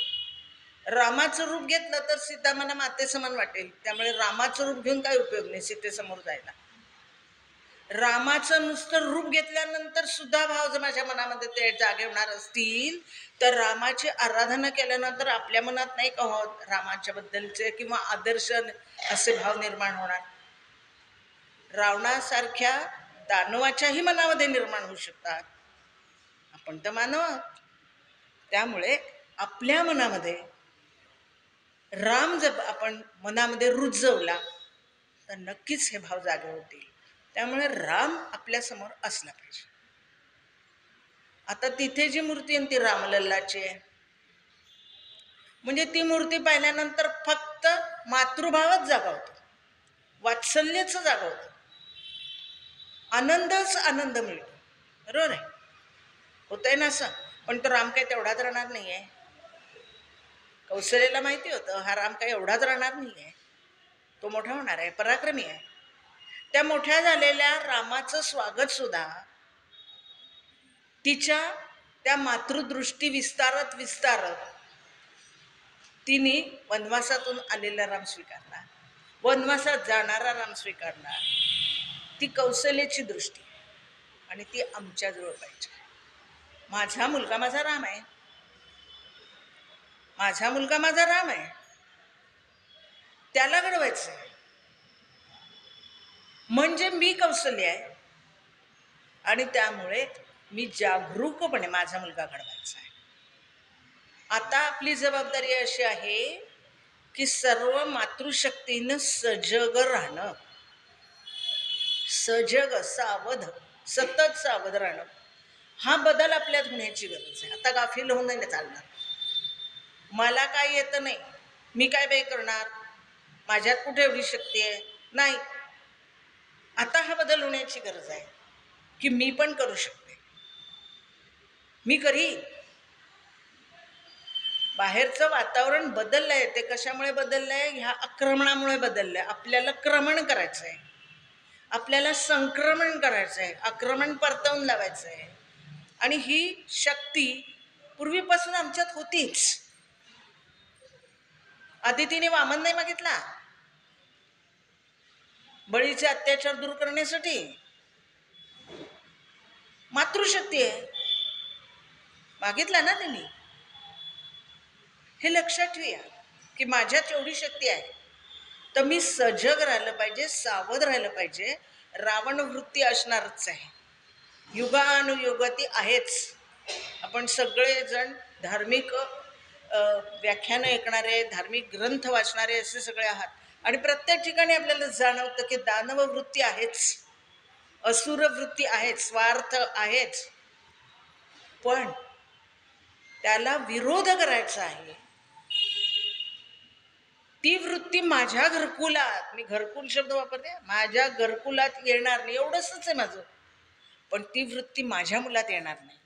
रामाचं रूप घेतलं तर सीता मला माते समान वाटेल, त्यामुळे रामाचं रूप घेऊन काय उपयोग नाही सीतेसमोर जायला. रामाचं नुसतं रूप घेतल्यानंतर सुद्धा भाव जर माझ्या मनामध्ये ते जागे होणार असतील तर रामाची आराधना केल्यानंतर आपल्या मनात नाही का होत रामाच्या बद्दलचे किंवा आदर्श असे भाव निर्माण होणार. रावणासारख्या दानवाच्याही मनामध्ये निर्माण होऊ शकतात. आपण तर मानव आहोत. त्यामुळे आपल्या मनामध्ये राम जर आपण मनामध्ये रुजवला तर नक्कीच हे भाव जागे होतील. त्यामुळे राम आपल्यासमोर असला पाहिजे. आता तिथे जी मूर्ती आहे ती रामलल्लाची आहे. म्हणजे ती मूर्ती पाहिल्यानंतर फक्त मातृभावच जागा होतो, वात्सल्यच जागा होतं, आनंदच आनंद मिळतो. बरोबर आहे, होतंय ना असं. पण तो राम काही तेवढाच राहणार नाही आहे. कौशल्याला माहिती होतं हा राम काही एवढाच राहणार नाही आहे, तो मोठा होणार आहे, पराक्रमी आहे. त्या मोठ्या झालेल्या रामाचं स्वागत सुद्धा तिच्या त्या मातृदृष्टी विस्तारत विस्तारत तिने वनवासातून आलेला राम स्वीकारला, वनवासात जाणारा राम स्वीकारला. ती कौशल्याची दृष्टी आणि ती आमच्याजवळ पाहिजे. माझा मुलगा माझा राम आहे, माझा मुलगा माझा राम आहे, त्याला घडवायचं आहे. म्हणजे मी कौशल्य आहे आणि त्यामुळे मी जागरूकपणे माझा मुलगा घडवायचा आहे. आता आपली जबाबदारी अशी आहे की सर्व मातृशक्तीनं सजग राहणं, सजग सावध सतत सावध राहणं. हा बदल आपल्यात होण्याची गरज आहे. आता गाफील होऊन नाही चालणार. मला काय येतं नाही, मी काय बाई करणार, माझ्यात कुठे एवढी शक्ती आहे, नाही. आता हा बदल होण्याची गरज आहे की मी पण करू शकते, मी करीन. बाहेरचं वातावरण बदललंय. ते कशामुळे बदललंय? ह्या आक्रमणामुळे बदललंय. आपल्याला क्रमण करायचं आहे, आपल्याला संक्रमण करायचं आहे, आक्रमण परतवून लावायचं आहे. आणि ही शक्ती पूर्वीपासून आमच्यात होतीच. आदितीने वामन नाही मागितला बळीचे अत्याचार दूर करण्यासाठी? मातृशक्ती आहे, मागितला ना त्यांनी. हे लक्षात ठेवूया की माझ्यात एवढी शक्ती आहे तर मी सजग राहिलं पाहिजे, सावध राहिलं पाहिजे. रावण वृत्ती असणारच आहे, युगानुयुग ती आहेच. आपण सगळेजण धार्मिक व्याख्यानं ऐकणारे, धार्मिक ग्रंथ वाचणारे असे सगळे आहात. आणि प्रत्येक ठिकाणी आपल्याला जाणवतं की दानव वृत्ती आहेच, असुर वृत्ती आहेच, स्वार्थ आहेच. पण त्याला विरोध करायचा आहे. ती वृत्ती माझ्या घरकुलात, मी घरकुल शब्द वापरते, माझ्या घरकुलात येणार नाही, एवढंच आहे माझं. पण ती वृत्ती माझ्या मुलात येणार नाही,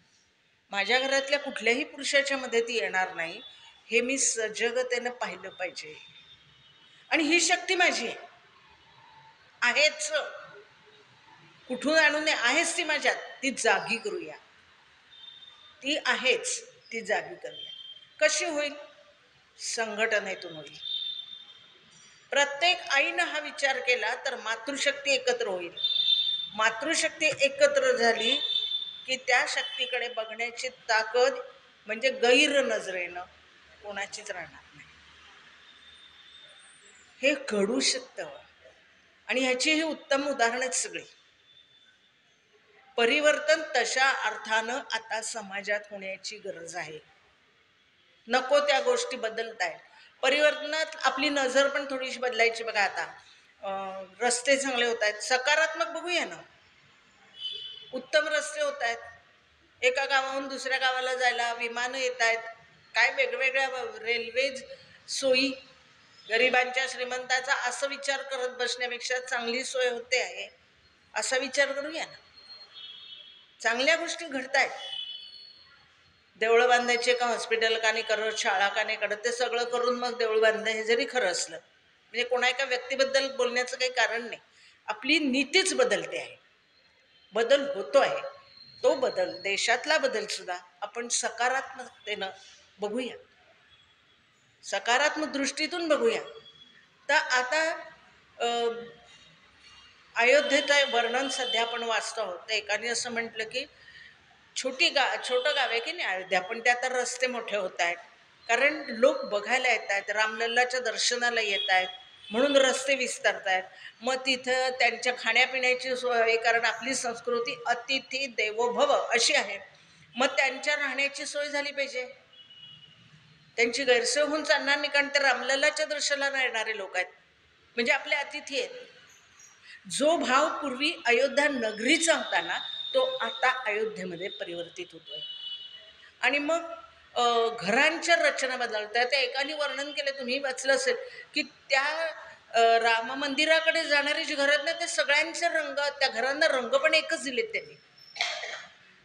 माझ्या घरातल्या कुठल्याही पुरुषाच्या मध्ये ती येणार नाही. हे मी सजगतेनं पाहिलं पाहिजे. आणि ही शक्ती माझी आहेच, कुठून आणून नाही, आहेच ती माझ्यात. ती जागी करूया, ती आहेच, ती जागी करूया. कशी होईल? संघटनेतून होईल. प्रत्येक आईनं हा विचार केला तर मातृशक्ती एकत्र होईल. मातृशक्ती एकत्र झाली की त्या शक्तीकडे बघण्याची ताकद म्हणजे गैर नजरेनं कोणाचीच राहणार नाही. हे घडू शकतं आणि ह्याची ही उत्तम उदाहरणच सगळी. परिवर्तन तशा अर्थानं आता समाजात होण्याची गरज आहे. नको त्या गोष्टी बदलत आहेत. परिवर्तनात आपली नजर पण थोडीशी बदलायची. बघा आता रस्ते चांगले होत आहेत, सकारात्मक बघूया ना. उत्तम रस्ते होत आहेत, एका गावाहून दुसऱ्या गावाला जायला विमानं येत आहेत, काय वेगवेगळ्या रेल्वेज सोयी. गरिबांच्या श्रीमंताचा असं विचार करत बसण्यापेक्षा चांगली सोय होते आहे असा विचार करूया ना. चांगल्या गोष्टी घडत आहेत. देवळं बांधायचे का हॉस्पिटल का नाही करत, शाळा का नाही करत, ते सगळं करून मग देऊळ बांधणं हे जरी खरं असलं म्हणजे कोणा एका व्यक्तीबद्दल बोलण्याचं काही कारण नाही. आपली नीतीच बदलते आहे, बदल होतो आहे. तो बदल, देशातला बदल सुद्धा आपण सकारात्मकतेनं बघूया, सकारात्मक दृष्टीतून बघूया. तर आता अयोध्येचं वर्णन सध्या आपण वाचतो आहोत. तर एकाने असं म्हटलं की छोटं गाव आहे की नाही अयोध्या, पण त्या तर रस्ते मोठे होत आहेत, कारण लोक बघायला येत आहेत, रामलल्लाच्या दर्शनाला येत आहेत, म्हणून रस्ते विस्तारत आहेत. मग तिथं त्यांच्या खाण्यापिण्याची सोय आहे, कारण आपली संस्कृती अतिथी देवो भव अशी आहे. मग त्यांच्या राहण्याची सोय झाली पाहिजे. त्यांची गैरसोय होऊन चालणार नाही, कारण ते रामलल्लाच्या दर्शनाला येणारे लोक आहेत, म्हणजे आपले अतिथी आहेत. जो भाव पूर्वी अयोध्या नगरीचा होता ना, तो आता अयोध्येमध्ये परिवर्तित होतोय. आणि मग घरांच्या रचना बदलतात. त्या एकाने वर्णन केलं, तुम्ही वाचलं असेल, की त्या राम मंदिराकडे जाणारी जी घरं आहेत ना, ते सगळ्यांचे रंग, त्या घरांना रंग पण एकच दिलेत त्यांनी.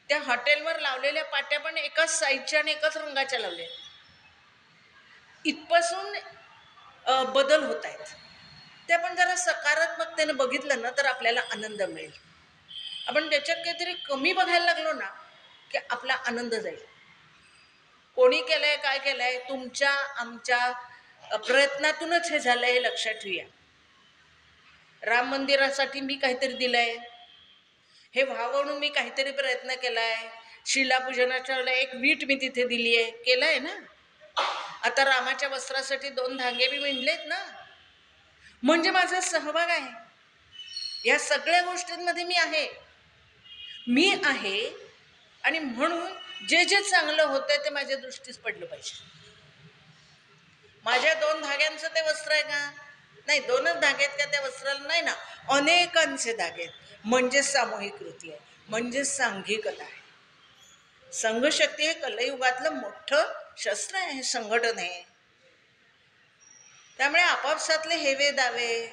त्या हॉटेलवर लावलेल्या पाट्या पण एकाच साईजच्या आणि एकाच रंगाच्या लावल्या. इथपासून बदल होत आहेत. ते आपण जरा सकारात्मकतेने बघितलं ना, तर आपल्याला आनंद मिळेल. आपण त्याच्यात काहीतरी कमी बघायला लागलो ना, की आपला आनंद जाईल. कोणी केलंय, काय केलंय, तुमच्या आमच्या प्रयत्नातूनच हे झालंय हे लक्षात ठेवूया. राम मंदिरासाठी मी काहीतरी दिलंय, हे व्हावं म्हणून मी काहीतरी प्रयत्न केलाय. शिलापूजनाच्या वेळेला एक वीट मी तिथे दिली आहे, केलंय ना. आता रामाच्या वस्त्रासाठी 2 धागे मी विणलेत ना, म्हणजे माझा सहभाग आहे. या सगळ्या गोष्टींमध्ये मी आहे आणि म्हणून जे जे चांगलं होतंय ते माझ्या दृष्टीस पडलं पाहिजे. माझ्या 2 धाग्यांचं ते वस्त्र आहे का? नाही. 2च धागे आहेत का त्या वस्त्राला? नाही ना, अनेकांचे धागे आहेत. म्हणजे सामूहिक कृती आहे, म्हणजे सांघिकता आहे. संघशक्ती हे कलयुगातलं मोठं शस्त्र आहे, हे संघटन आहे. त्यामुळे आपापसातले हेवे दावे,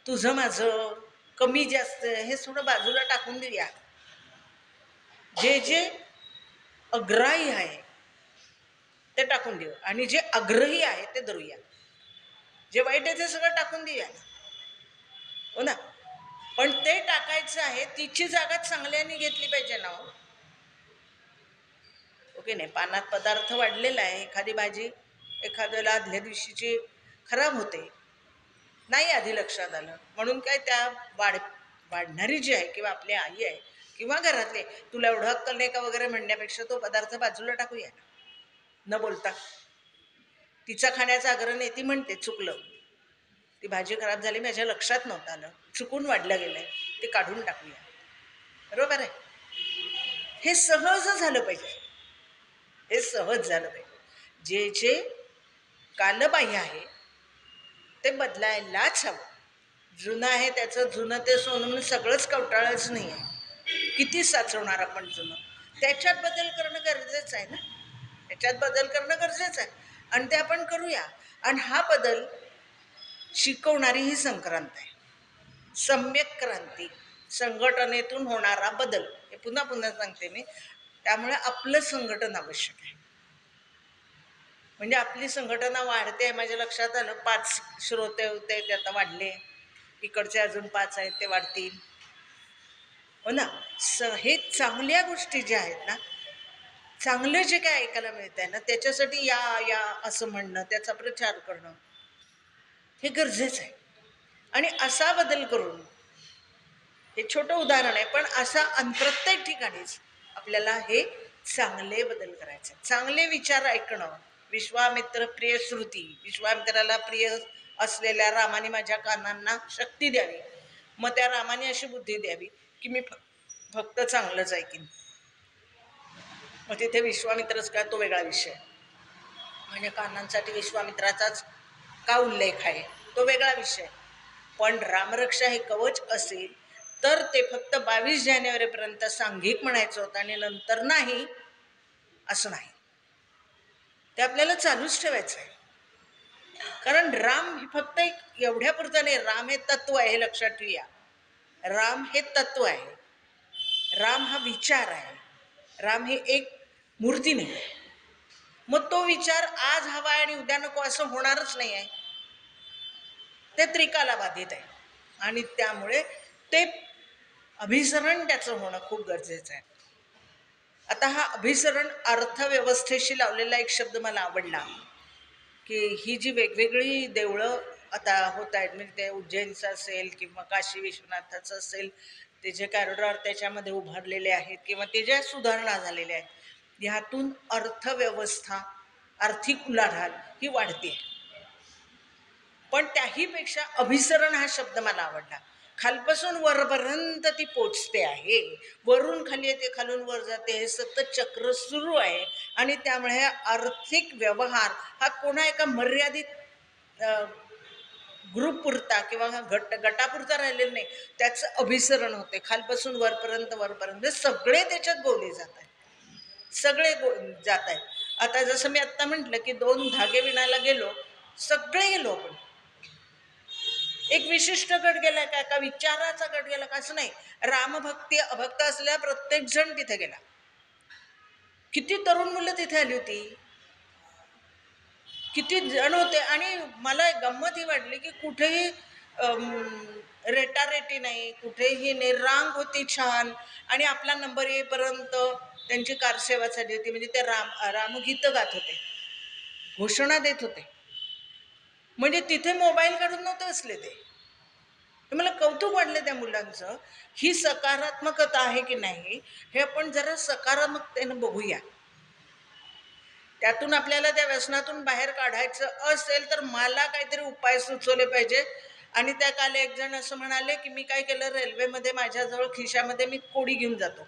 तुझं माझं, कमी जास्त, हे थोडं बाजूला टाकून देऊया. जे जे अग्राही आहे ते टाकून देऊ आणि जे आग्रही आहे ते धरूया. जे वाईट आहे ते सगळं टाकून देऊया, हो ना. पण ते टाकायचं आहे, तिची जागा चांगल्याने घेतली पाहिजे ना. हो, ओके नाही. पानात पदार्थ वाढलेला आहे, एखादी भाजी एखाद्याला आदल्या दिवशीची खराब होते, नाही आधी लक्षात आलं, म्हणून काय त्या वाढणारी जी आहे किंवा आपली आई आहे किंवा घरातले, तुला एवढं अक्कल नाही का वगैरे म्हणण्यापेक्षा तो पदार्थ बाजूला टाकूया न बोलता. तिचा खाण्याचा आग्रह नाही, ती म्हणते चुकलं, ती भाजी खराब झाली, माझ्या लक्षात नव्हतं आलं, चुकून वाढलं गेलंय, ते काढून टाकूया. बरोबर आहे. हे सहज झालं पाहिजे, हे सहज झालं पाहिजे. जे जे कालबाह्य आहे ते बदलायलाच हवं. जुनं आहे त्याचं जुनं ते सोनं म्हणून सगळंच कवटाळच नाही आहे. किती साचवणार आपण जुनं? त्याच्यात बदल करणं गरजेचं आहे ना, त्याच्यात बदल करणं गरजेचं आहे आणि ते आपण करूया. आणि हा बदल शिकवणारी ही संक्रांत आहे, सम्यक क्रांती, संघटनेतून होणारा बदल. हे पुन्हा पुन्हा सांगते मी. त्यामुळे आपलं संघटन आवश्यक आहे. म्हणजे आपली संघटना वाढते आहे. माझ्या लक्षात आलं, 5 श्रोते होते ते आता वाढले, इकडचे अजून 5 आहेत ते वाढतील, हो ना. हे चांगल्या गोष्टी ज्या आहेत ना, चांगलं जे काय ऐकायला मिळत आहे ना, त्याच्यासाठी या या असं म्हणणं, त्याचा प्रचार करणं हे गरजेचं आहे. आणि असा बदल करून, हे छोटं उदाहरण आहे पण असा प्रत्येक ठिकाणीच आपल्याला हे चांगले बदल करायचे, चांगले विचार ऐकणं. विश्वामित्र प्रिय श्रुती, विश्वामित्राला प्रिय असलेल्या रामाने माझ्या कानांना शक्ती द्यावी, मग त्या रामाने अशी बुद्धी द्यावी की मी फक्त चांगलंच ऐकीन. मग तिथे विश्वामित्रच काय, तो वेगळा विषय. म्हणजे कानांसाठी विश्वामित्राचाच का उल्लेख आहे, तो वेगळा विषय. पण रामरक्षा हे कवच असेल तर ते फक्त 22 जानेवारीपर्यंत सांघिक म्हणायचं होतं आणि नंतर नाही, असं नाही. ते आपल्याला चालूच ठेवायचं आहे. कारण राम हे फक्त एक एवढ्यापुरतं नाही, राम हे तत्व आहे, हे लक्षात ठेवूया. राम हे तत्व आहे, राम हा विचार आहे, राम हे एक मूर्ती नाही. मग तो विचार आज हवा आहे आणि उद्या नको असं होणारच नाही आहे. ते त्रिकाला बाधित आहे आणि त्यामुळे ते अभिसरण त्याचं होणं खूप गरजेचं आहे. आता हा अभिसरण अर्थव्यवस्थेशी लावलेला एक शब्द मला आवडला, की ही जी वेगवेगळी देवळं आता होत आहेत, म्हणजे ते उज्जैनचं असेल किंवा काशी विश्वनाथाचं असेल, ते जे कॉरिडॉर त्याच्यामध्ये उभारलेले आहेत किंवा ते ज्या सुधारणा झालेल्या आहेत, ह्यातून अर्थव्यवस्था, आर्थिक उलाढाल ही वाढते. पण त्याहीपेक्षा अभिसरण हा शब्द मला आवडला. खालपासून वरपर्यंत ती पोचते आहे, वरून खाली येते, खालून वर जाते, हे सतत चक्र सुरू आहे. आणि त्यामुळे आर्थिक व्यवहार हा कोणा एका मर्यादित ग्रुप पुरता किंवा गटापुरता राहिलेला नाही, त्याचं अभिसरण होते. खालपासून वरपर्यंत सगळे त्याच्यात गोवले जात आहेत, सगळे जात आहेत. आता जसं मी आत्ता म्हटलं की 2 धागे विणायला गेलो, सगळे गेलो आपण. एक विशिष्ट गट गेला का, का विचाराचा गट गेला का, असं नाही. रामभक्ती अभक्त असलेला प्रत्येक जण तिथे गेला. किती तरुण मुलं तिथे आली होती, किती जण होते. आणि मला गंमत ही वाटली की कुठेही रेटारेटी नाही, कुठेही निर्रांग होती छान. आणि आपला नंबर येईपर्यंत त्यांची कारसेवा झाली होती. म्हणजे ते रामगीतं गात होते, घोषणा देत होते. म्हणजे तिथे मोबाईल काढून नव्हते असले ते. मला कौतुक वाटलं त्या मुलांचं. ही सकारात्मकता आहे की नाही, हे आपण जरा सकारात्मकतेनं बघूया. त्यातून आपल्याला त्या व्यसनातून बाहेर काढायचं असेल तर मला काहीतरी उपाय सुचवले पाहिजे. आणि त्या काल एक जण असं म्हणाले की मी काय केलं, रेल्वेमध्ये माझ्याजवळ खिशामध्ये मी कोडी घेऊन जातो,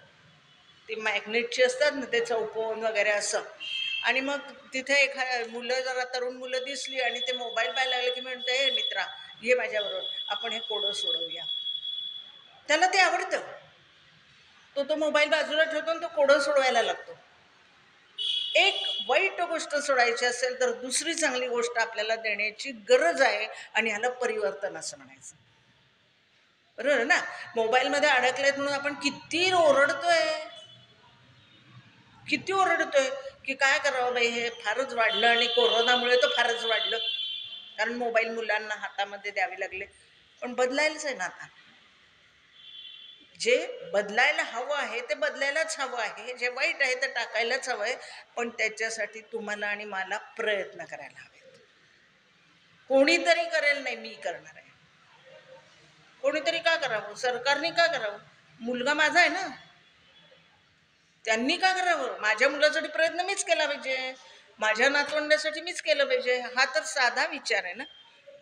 ती मॅग्नेटची असतात ना, ते चौकोन वगैरे असं. आणि मग तिथे मुलं, जरा तरुण मुलं दिसली आणि ते मोबाईल पाहायला लागले की म्हणते, हे मित्रा ये माझ्याबरोबर, आपण हे कोडं सोडवूया. त्याला ते आवडतं, तो मोबाईल बाजूला ठेवतो आणि तो कोडं सोडवायला लागतो. एक वाईट गोष्ट सोडायची असेल तर दुसरी चांगली गोष्ट आपल्याला देण्याची गरज आहे. आणि ह्याला परिवर्तन असं म्हणायचं, बरोबर ना. मोबाईलमध्ये अडकलेत म्हणून आपण किती ओरडतोय की काय करावं बाई, हे फारच वाढलं. आणि कोरोनामुळे तर फारच वाढलं, कारण मोबाईल मुलांना हातामध्ये द्यावे लागले. पण बदलायलाच आहे ना आता. जे बदलायला हवं आहे ते बदलायलाच हवं आहे, जे वाईट आहे ते टाकायलाच हवं आहे. पण त्याच्यासाठी तुम्हाला आणि मला प्रयत्न करायला हवेत. कोणीतरी करेल, नाही मी करणार आहे. कोणीतरी का करावं, सरकारने का करावं, मुलगा माझा आहे ना, त्यांनी का करावं. माझ्या मुलासाठी प्रयत्न मीच केला पाहिजे, माझ्या नातवंडासाठी मीच केलं पाहिजे. हा तर साधा विचार आहे ना.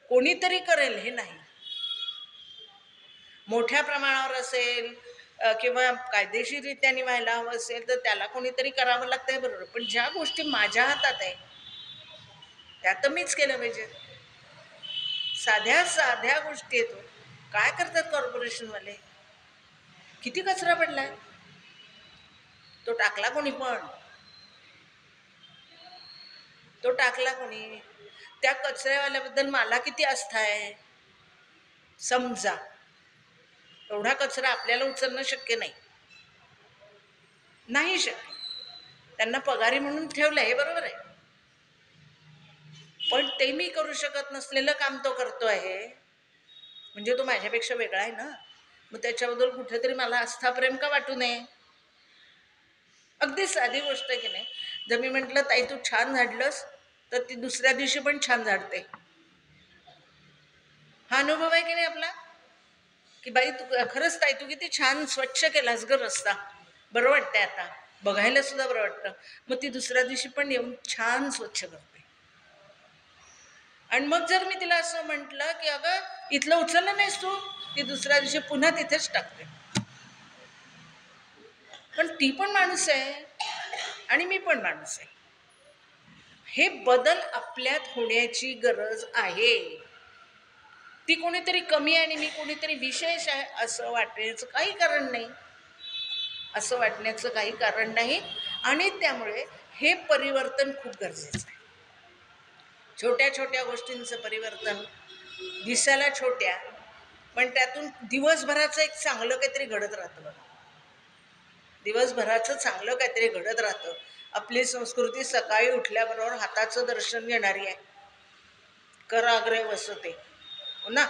कोणीतरी करेल हे नाही. मोठ्या प्रमाणावर असेल किंवा कायदेशीररित्या व्हायला हवं असेल तर त्याला कोणीतरी करावं लागतंय, बरोबर. पण ज्या गोष्टी माझ्या हातात आहे त्या तर मीच केलं पाहिजे. साध्या साध्या गोष्टी येतो. काय करतात कॉर्पोरेशनवाले, किती कचरा पडलाय, तो टाकला कोणी, पण तो टाकला कोणी. त्या कचऱ्यावाल्याबद्दल मला किती आस्था आहे. समजा एवढा कचरा आपल्याला उचलणं शक्य नाही शक्य. त्यांना पगारी म्हणून ठेवलं हे बरोबर आहे, पण ते मी करू शकत नसलेलं काम तो करतो आहे, म्हणजे तो माझ्यापेक्षा वेगळा आहे ना. मग त्याच्याबद्दल कुठेतरी मला आस्था प्रेम का वाटू नये. अगदी साधी गोष्ट आहे की नाही. जर मी म्हटलं ताई तू छान झाडलंस, तर ती दुसऱ्या दिवशी पण छान झाडते. हा अनुभव आहे की नाही आपला, की बाई तू खरंच ताई तू किती छान स्वच्छ केलास ग रस्ता, बरं वाटतंय आता, बघायला सुद्धा बरं वाटतं. मग ती दुसऱ्या दिवशी पण येऊन छान स्वच्छ करते. आणि मग जर मी तिला असं म्हटलं की अगं इथलं उचललं नाहीस तू, ती दुसऱ्या दिवशी पुन्हा तिथेच टाकते. पण ती पण माणूस आहे आणि मी पण माणूस आहे. हे बदल आपल्यात होण्याची गरज आहे. ती कोणीतरी कमी आहे आणि मी कोणीतरी विशेष आहे असं वाटण्याचं काही कारण नाही, असं वाटण्याचं काही कारण नाही. आणि त्यामुळे हे परिवर्तन खूप गरजेचं आहे. छोट्या छोट्या गोष्टींचं परिवर्तन, दिसायला छोट्या, पण त्यातून दिवसभराचं एक चांगलं काहीतरी घडत राहतं. दिवसभराचं चांगलं काहीतरी घडत राहतं. आपली संस्कृती सकाळी उठल्याबरोबर हाताचं दर्शन घेणारी आहे. कराग्रे वसते, हो ना.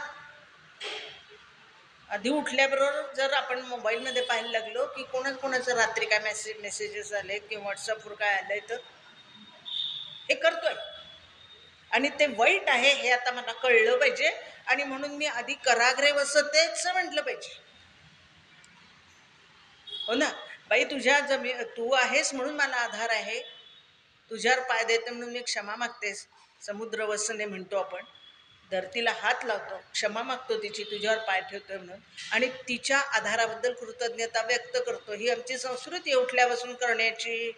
आधी उठल्याबरोबर जर आपण मोबाईलमध्ये पाहायला लागलो की कोणाचं रात्री काय मेसेजेस आले किंवा व्हॉट्सअपवर काय आलंय, तर हे करतोय. आणि ते वाईट आहे हे आता मला कळलं पाहिजे, आणि म्हणून मी आधी कराग्रे वसतेच म्हटलं पाहिजे. हो ना बाई, तुझ्या तू आहेस म्हणून मला आधार आहे, तुझ्यावर पाय देते म्हणून मी क्षमा मागतेस. समुद्र वसने म्हणतो आपण, धरतीला हात लावतो, क्षमा मागतो तिची, तुझ्यावर पाय ठेवतोय म्हणून, आणि तिच्या आधाराबद्दल कृतज्ञता व्यक्त करतो. ही आमची संस्कृती उठल्यापासून करण्याची.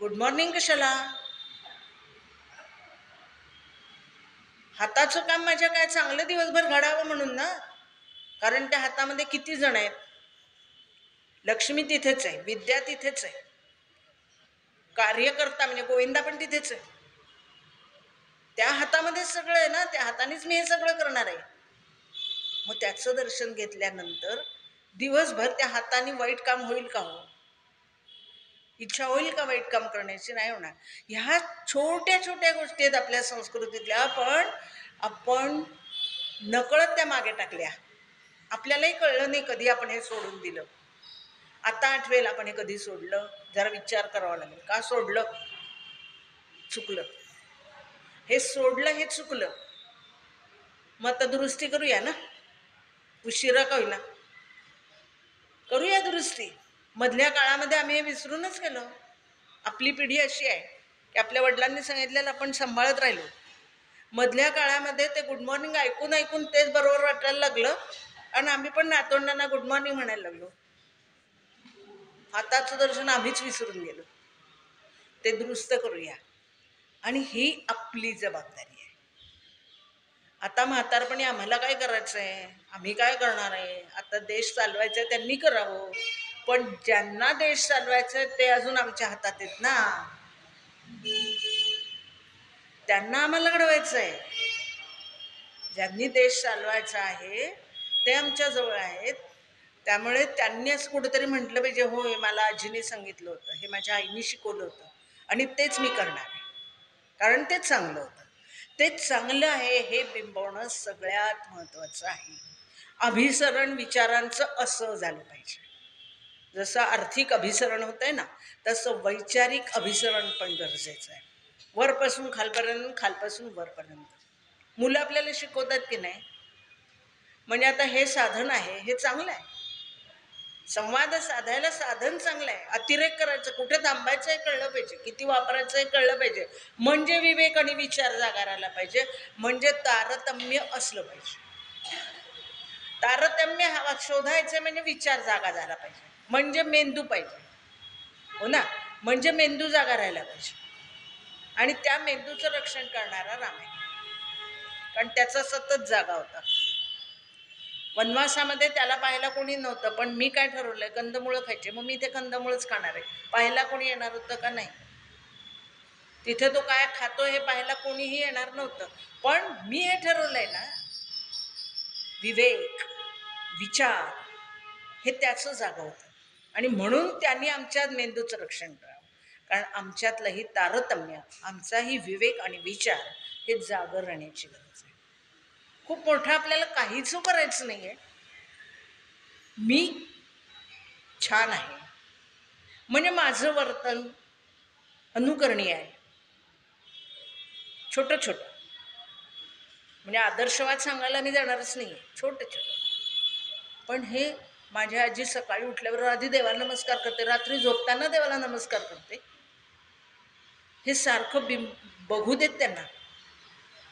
गुड मॉर्निंग कशाला? हाताचं काम माझ्या काय चांगलं दिवसभर घडावं म्हणून ना. कारण त्या हातामध्ये किती जण आहेत. लक्ष्मी तिथेच आहे, विद्या तिथेच आहे, कार्यकर्ता म्हणजे गोविंदा पण तिथेच आहे. त्या हातामध्ये सगळं आहे ना, त्या हातानेच मी हे सगळं करणार आहे. मग त्याचं दर्शन घेतल्यानंतर दिवसभर त्या हाताने वाईट काम होईल का? हो, इच्छा होईल का वाईट काम करण्याची? नाही होणार. ह्या छोट्या छोट्या गोष्टी आहेत आपल्या संस्कृतीतल्या, पण आपण नकळत त्या मागे टाकल्या. आपल्यालाही कळलं नाही कधी आपण हे सोडून दिलं. आता आठवेल आपण हे कधी सोडलं. जरा विचार करावा लागेल, का सोडलं? चुकलं, हे सोडलं, हे चुकलं. मग आता दुरुस्ती करूया ना, उशिरा का होईना करूया दुरुस्ती. मधल्या काळामध्ये आम्ही हे विसरूनच गेलो. आपली पिढी अशी आहे की आपल्या वडिलांनी सांगितलेलं आपण सांभाळत राहिलो. मधल्या काळामध्ये ते गुड मॉर्निंग ऐकून ऐकून तेच बरोबर वाटायला लागलं, आणि आम्ही पण नातवंडांना गुड मॉर्निंग म्हणायला लागलो. हाताचं दर्शन आम्हीच विसरून गेलो. ते दुरुस्त करूया, आणि ही आपली जबाबदारी आहे. आता म्हातारपणी आम्हाला काय करायचं आहे? आम्ही काय करणार आहे? आता देश चालवायचा आहे, त्यांनी करावं. पण ज्यांना देश चालवायचा आहे ते अजून आमच्या हातात आहेत ना, त्यांना आम्हाला घडवायचं आहे. ज्यांनी देश चालवायचा आहे ते आमच्या जवळ आहेत. त्यामुळे त्यांनी असं कुठेतरी म्हटलं पाहिजे, होय मला आजीने सांगितलं होतं, हे माझ्या आईने शिकवलं होतं, आणि तेच मी करणार आहे, कारण तेच चांगलं होतं. तेच चांगलं आहे हे बिंबवणं सगळ्यात महत्त्वाचं आहे. अभिसरण विचारांचं असं झालं पाहिजे. जसं आर्थिक अभिसरण होत आहे ना, तसं वैचारिक अभिसरण पण गरजेचं आहे. वरपासून खालपर्यंत, खालपासून वरपर्यंत. मुलं आपल्याला शिकवतात की नाही? म्हणजे आता हे साधन आहे, हे चांगलं आहे. संवाद साधायला साधन चांगलं आहे. अतिरेक करायचं, कुठे थांबायचं हे कळलं पाहिजे, किती वापरायचं हे कळलं पाहिजे. म्हणजे विवेक आणि विचार जागा राहायला पाहिजे. म्हणजे तारतम्य असलं पाहिजे. तारतम्य शोधायचं म्हणजे विचार जागा झाला पाहिजे, म्हणजे मेंदू पाहिजे. हो ना, म्हणजे मेंदू जागा राहायला पाहिजे. आणि त्या मेंदूचं रक्षण करणारा राम आहे, कारण त्याचा सतत जागा होता. वनवासामध्ये त्याला पाहायला कोणी नव्हतं, पण मी काय ठरवलंय, कंदमुळं खायचे, मग मी ते कंदमुळंच खाणार आहे. पाहायला कोणी येणार होतं का? नाही. तिथे तो काय खातो हे पाहायला कोणीही येणार नव्हतं, पण मी हे ठरवलंय ना, विवेक विचार हे त्याचं जागा होतं. आणि म्हणून त्यांनी आमच्या मेंदूचं रक्षण करावं, कारण आमच्यातलंही तारतम्य, आमचाही विवेक आणि विचार हे जागर राहण्याची गरज आहे. खूप मोठं आपल्याला काहीच करायचं नाही आहे. मी छान आहे म्हणजे माझं वर्तन अनुकरणीय आहे, छोटं छोटं. म्हणजे आदर्शवाद सांगायला मी जाणारच नाही आहे, छोटं छोटं. पण हे माझ्या आजी सकाळी उठल्यावर आधी देवाला नमस्कार करते, रात्री झोपताना देवाला नमस्कार करते. हे सारखं बघू देत त्यांना.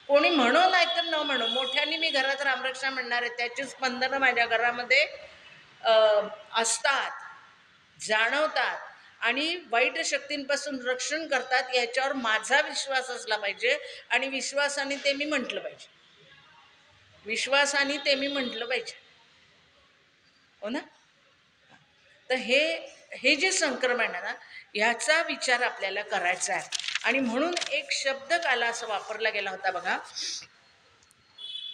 कोणी म्हणो नाही तर न म्हणो, मोठ्यांनी मी घरात रामरक्षा म्हणणार आहे, त्याची स्पंदनं माझ्या घरामध्ये असतात, जाणवतात, आणि वाईट शक्तींपासून रक्षण करतात. याच्यावर माझा विश्वास असला पाहिजे, आणि विश्वासाने ते मी म्हटलं पाहिजे, विश्वासाने ते मी म्हटलं पाहिजे. हो ना. तर हे जे संक्रमण आहे ना, ह्याचा विचार आपल्याला करायचा आहे. आणि म्हणून एक शब्द काल असं वापरला गेला होता बघा,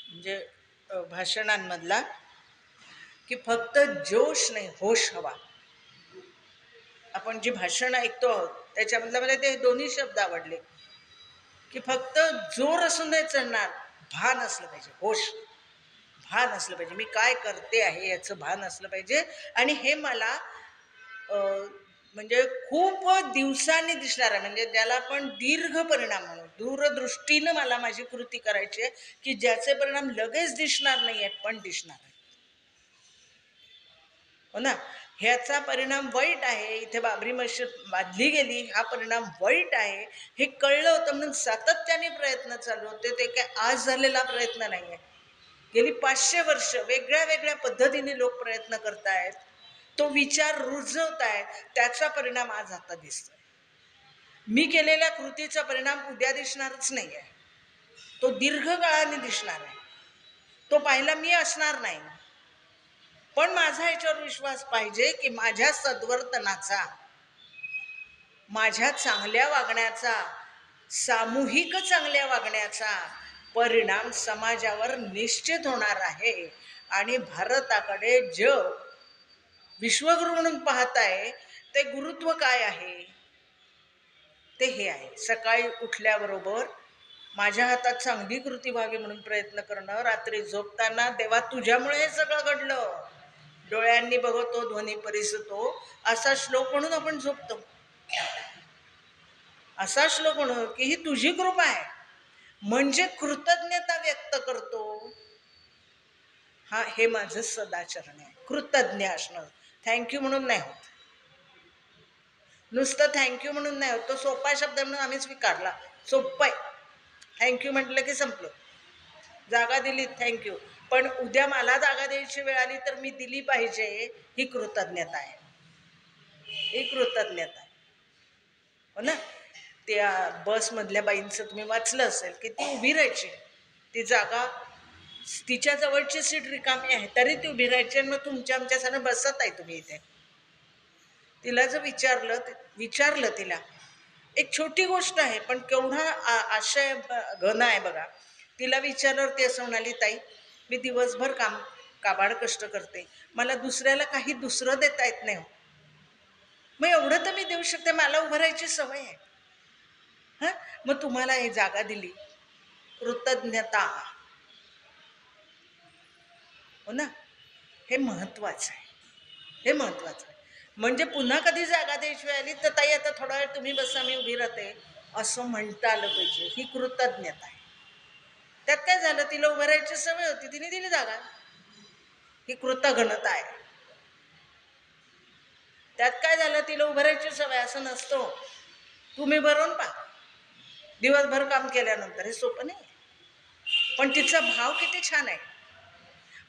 म्हणजे भाषणांमधला, की फक्त जोश नाही होश हवा. आपण जी भाषण ऐकतो आहोत त्याच्यामधलं मला ते दोन्ही शब्द आवडले, की फक्त जोर असून नाही चालणार, भान असलं पाहिजे, होश, भान असलं पाहिजे. मी काय करते आहे याचं भान असलं पाहिजे. आणि हे मला म्हणजे खूप दिवसांनी दिसणार आहे, म्हणजे ज्याला आपण दीर्घ परिणाम म्हणू, दूरदृष्टीनं मला माझी कृती करायची आहे की ज्याचे परिणाम लगेच दिसणार नाही आहेत पण दिसणार आहेत. हो ना. ह्याचा परिणाम वाईट आहे, इथे बाबरी मशीद बांधली गेली, हा परिणाम वाईट आहे हे कळलं होतं म्हणून सातत्याने प्रयत्न चालू होते. ते काय आज झालेला प्रयत्न नाही आहे. गेली 500 वर्ष वेगळ्या वेगळ्या पद्धतीने लोक प्रयत्न करतायत, तो विचार रुजवत आहे, त्याचा परिणाम आज आता दिसतोय. मी केलेल्या कृतीचा परिणाम उद्या दिसणारच नाही आहे, तो दीर्घकाळाने दिसणार आहे. तो पाहिला मी असणार नाही, पण माझा याच्यावर विश्वास पाहिजे की माझ्या सद्वर्तनाचा, माझ्या चांगल्या वागण्याचा, सामूहिक चांगल्या वागण्याचा परिणाम समाजावर निश्चित होणार आहे. आणि भारताकडे जग विश्वगुरु म्हणून पाहत आहे, ते गुरुत्व काय आहे, ते हे आहे. सकाळी उठल्याबरोबर माझ्या हातात चांगली कृती व्हावी म्हणून प्रयत्न करणं, रात्री झोपताना देवा तुझ्यामुळे हे सगळं घडलं, डोळ्यांनी बघतो ध्वनी परिसतो, असा श्लोक म्हणून आपण झोपतो. असा श्लोक म्हणून की ही तुझी कृपा आहे, म्हणजे कृतज्ञता व्यक्त करतो. हा, हे माझं सदाचरण आहे. कृतज्ञ असणं, थँक्यू म्हणून नाही होत, नुसतं थँक्यू म्हणून नाही होत. तो सोपा शब्द म्हणून आम्ही स्वीकारला, सोपं आहे. थँक्यू म्हटलं की संपलं, जागा दिली थँक्यू, पण उद्या मला जागा द्यायची वेळ आली तर मी दिली पाहिजे, ही कृतज्ञता आहे, ही कृतज्ञता आहे. हो ना. त्या बसमधल्या बाईंचं तुम्ही वाचलं असेल की ती उभी राहायची, ती जागा तिच्या जवळची सीट रिकामी आहे तरी ती उभी राहायची, आणि मग तुमच्या आमच्यासारखं बसत आहे तुम्ही इथे. तिला जर विचारलं तिला, एक छोटी गोष्ट आहे पण केवढा आशय घन आहे बघा. तिला विचारल्यावर ती असं म्हणाली, ताई मी दिवसभर काबाड कष्ट करते, मला दुसऱ्याला काही दुसरं देता येत नाही हो, मग एवढं तर मी देऊ शकते, मला उभं राहायची सवय आहे. हां, मग तुम्हाला ही जागा दिली, कृतज्ञता. हो ना. हे महत्त्वाचं आहे, हे महत्त्वाचं आहे. म्हणजे पुन्हा कधी जागा द्यायची आली तर ताई आता थोडा वेळ तुम्ही बसा मी उभी राहते, असं म्हणता आलं पाहिजे. ही कृतज्ञता आहे. त्यात काय झालं, तिला उभं राहायची सवय होती, तिने दिली जागा, ही कृतज्ञता आहे. त्यात काय झालं, तिला उभं राहायची सवय, असं नसतो. तुम्ही भरून पहा, दिवसभर काम केल्यानंतर हे सोपं नाही, पण तिचा भाव किती छान आहे.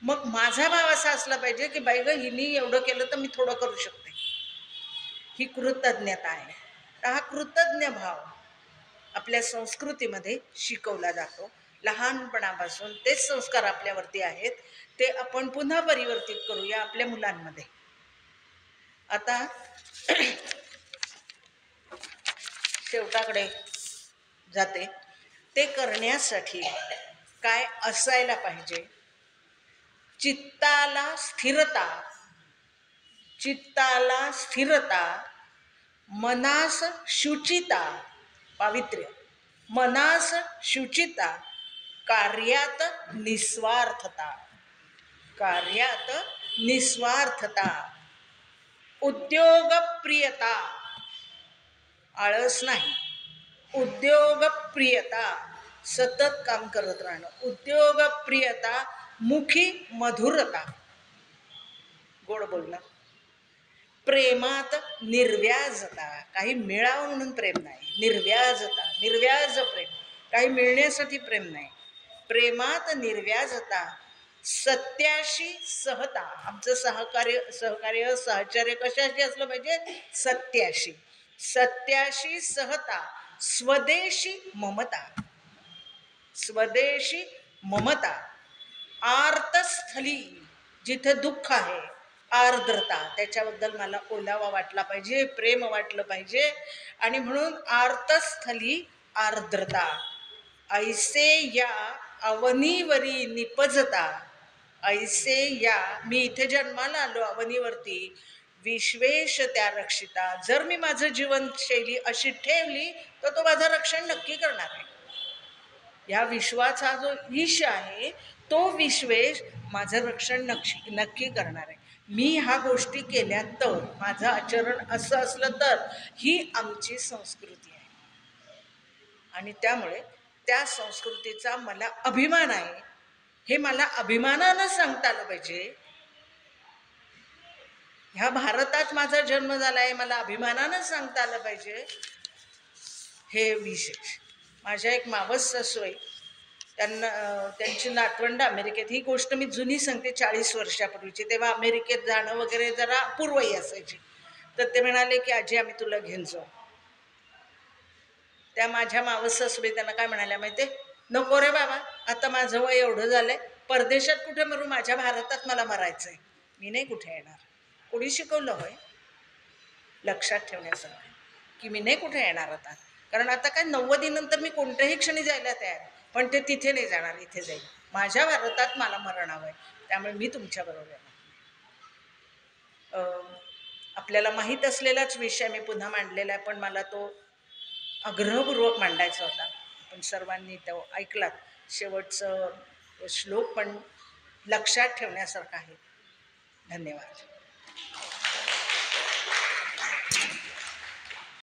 मग माझा भाव असा असला पाहिजे की बाई ग हिनी एवढं केलं तर मी थोडं करू शकते, ही कृतज्ञता आहे. तर हा कृतज्ञ भाव आपल्या संस्कृतीमध्ये शिकवला जातो लहानपणापासून. तेच संस्कार आपल्यावरती आहेत, ते आपण पुन्हा परिवर्तित करूया आपल्या मुलांमध्ये. आता शेवटाकडे जाते. ते करण्यासाठी काय असायला पाहिजे? चित्ताला स्थिरता, मनास शुचिता, पावित्र्य, मनास शुचिता, कार्यात निस्वार्थता, उद्योगप्रियता, आळस नाही, उद्योगप्रियता, सतत काम करत राहणं, उद्योगप्रियता, मुखी मधुरता, गोड बोलणं, प्रेमात निर्व्याजता, काही मिळावं म्हणून प्रेम नाही, निर्व्याज प्रेम, काही मिळण्यासाठी प्रेम नाही, प्रेमात निर्व्याजता, सत्याशी सहता, आमचं सहकार्य कशाशी असलं पाहिजे? सत्याशी सहता, स्वदेशी ममता, आर्तस्थली, जिथे दुःख आहे आर्द्रता, त्याच्याबद्दल मला ओलावा वाटला पाहिजे, प्रेम वाटलं पाहिजे, आणि म्हणून आर्तस्थली आर्द्रता, ऐसे या अवनीवरी निपजता, ऐसे या, मी इथे जन्माला आलो अवनीवरती, विश्वेश त्या रक्षिता, जर मी माझं जीवनशैली अशी ठेवली तर तो माझं रक्षण नक्की करणार आहे. या विश्वाचा जो ईश आहे तो विश्वेश माझं रक्षण नक्की करणार आहे. मी ह्या गोष्टी केल्या तर, माझं आचरण असं असलं तर, ही आमची संस्कृती आहे. आणि त्यामुळे त्या संस्कृतीचा मला अभिमान आहे. हे मला अभिमानानं सांगता आलं पाहिजे. ह्या भारतात माझा जन्म झाला आहे, मला अभिमानानं सांगता आलं पाहिजे. हे विशेष. माझ्या एक मावस सासू आहे, त्यांना त्यांची नातवंड अमेरिकेत. ही गोष्ट मी जुनी सांगते, 40 वर्षापूर्वीची. तेव्हा अमेरिकेत जाणं वगैरे जरा पूर्वही असायची. तर ते म्हणाले की आजी आम्ही तुला घेऊन जाऊ. त्या माझ्या मावस सासूबाई त्यांना काय म्हणाल्या माहिती, नको रे बाबा, आता माझं वय एवढं झालंय, परदेशात कुठे मरू, माझ्या भारतात मला मरायचंय, मी नाही कुठे येणार. कोणी शिकवलं होय? लक्षात ठेवण्यासारखं की मी नाही कुठे येणार आता. कारण आता काय 90 नंतर मी कोणत्याही क्षणी जायला तयार, पण ते तिथे नाही जाणार, इथे जाईल. माझ्या भारतात मला मरण हवंय, त्यामुळे मी तुमच्याबरोबर येणार. आपल्याला माहीत असलेलाच विषय मी पुन्हा मांडलेला आहे, पण मला तो आग्रहपूर्वक मांडायचा होता. आपण सर्वांनी तो ऐकलात. शेवटचं श्लोक पण लक्षात ठेवण्यासारखा आहे. धन्यवाद.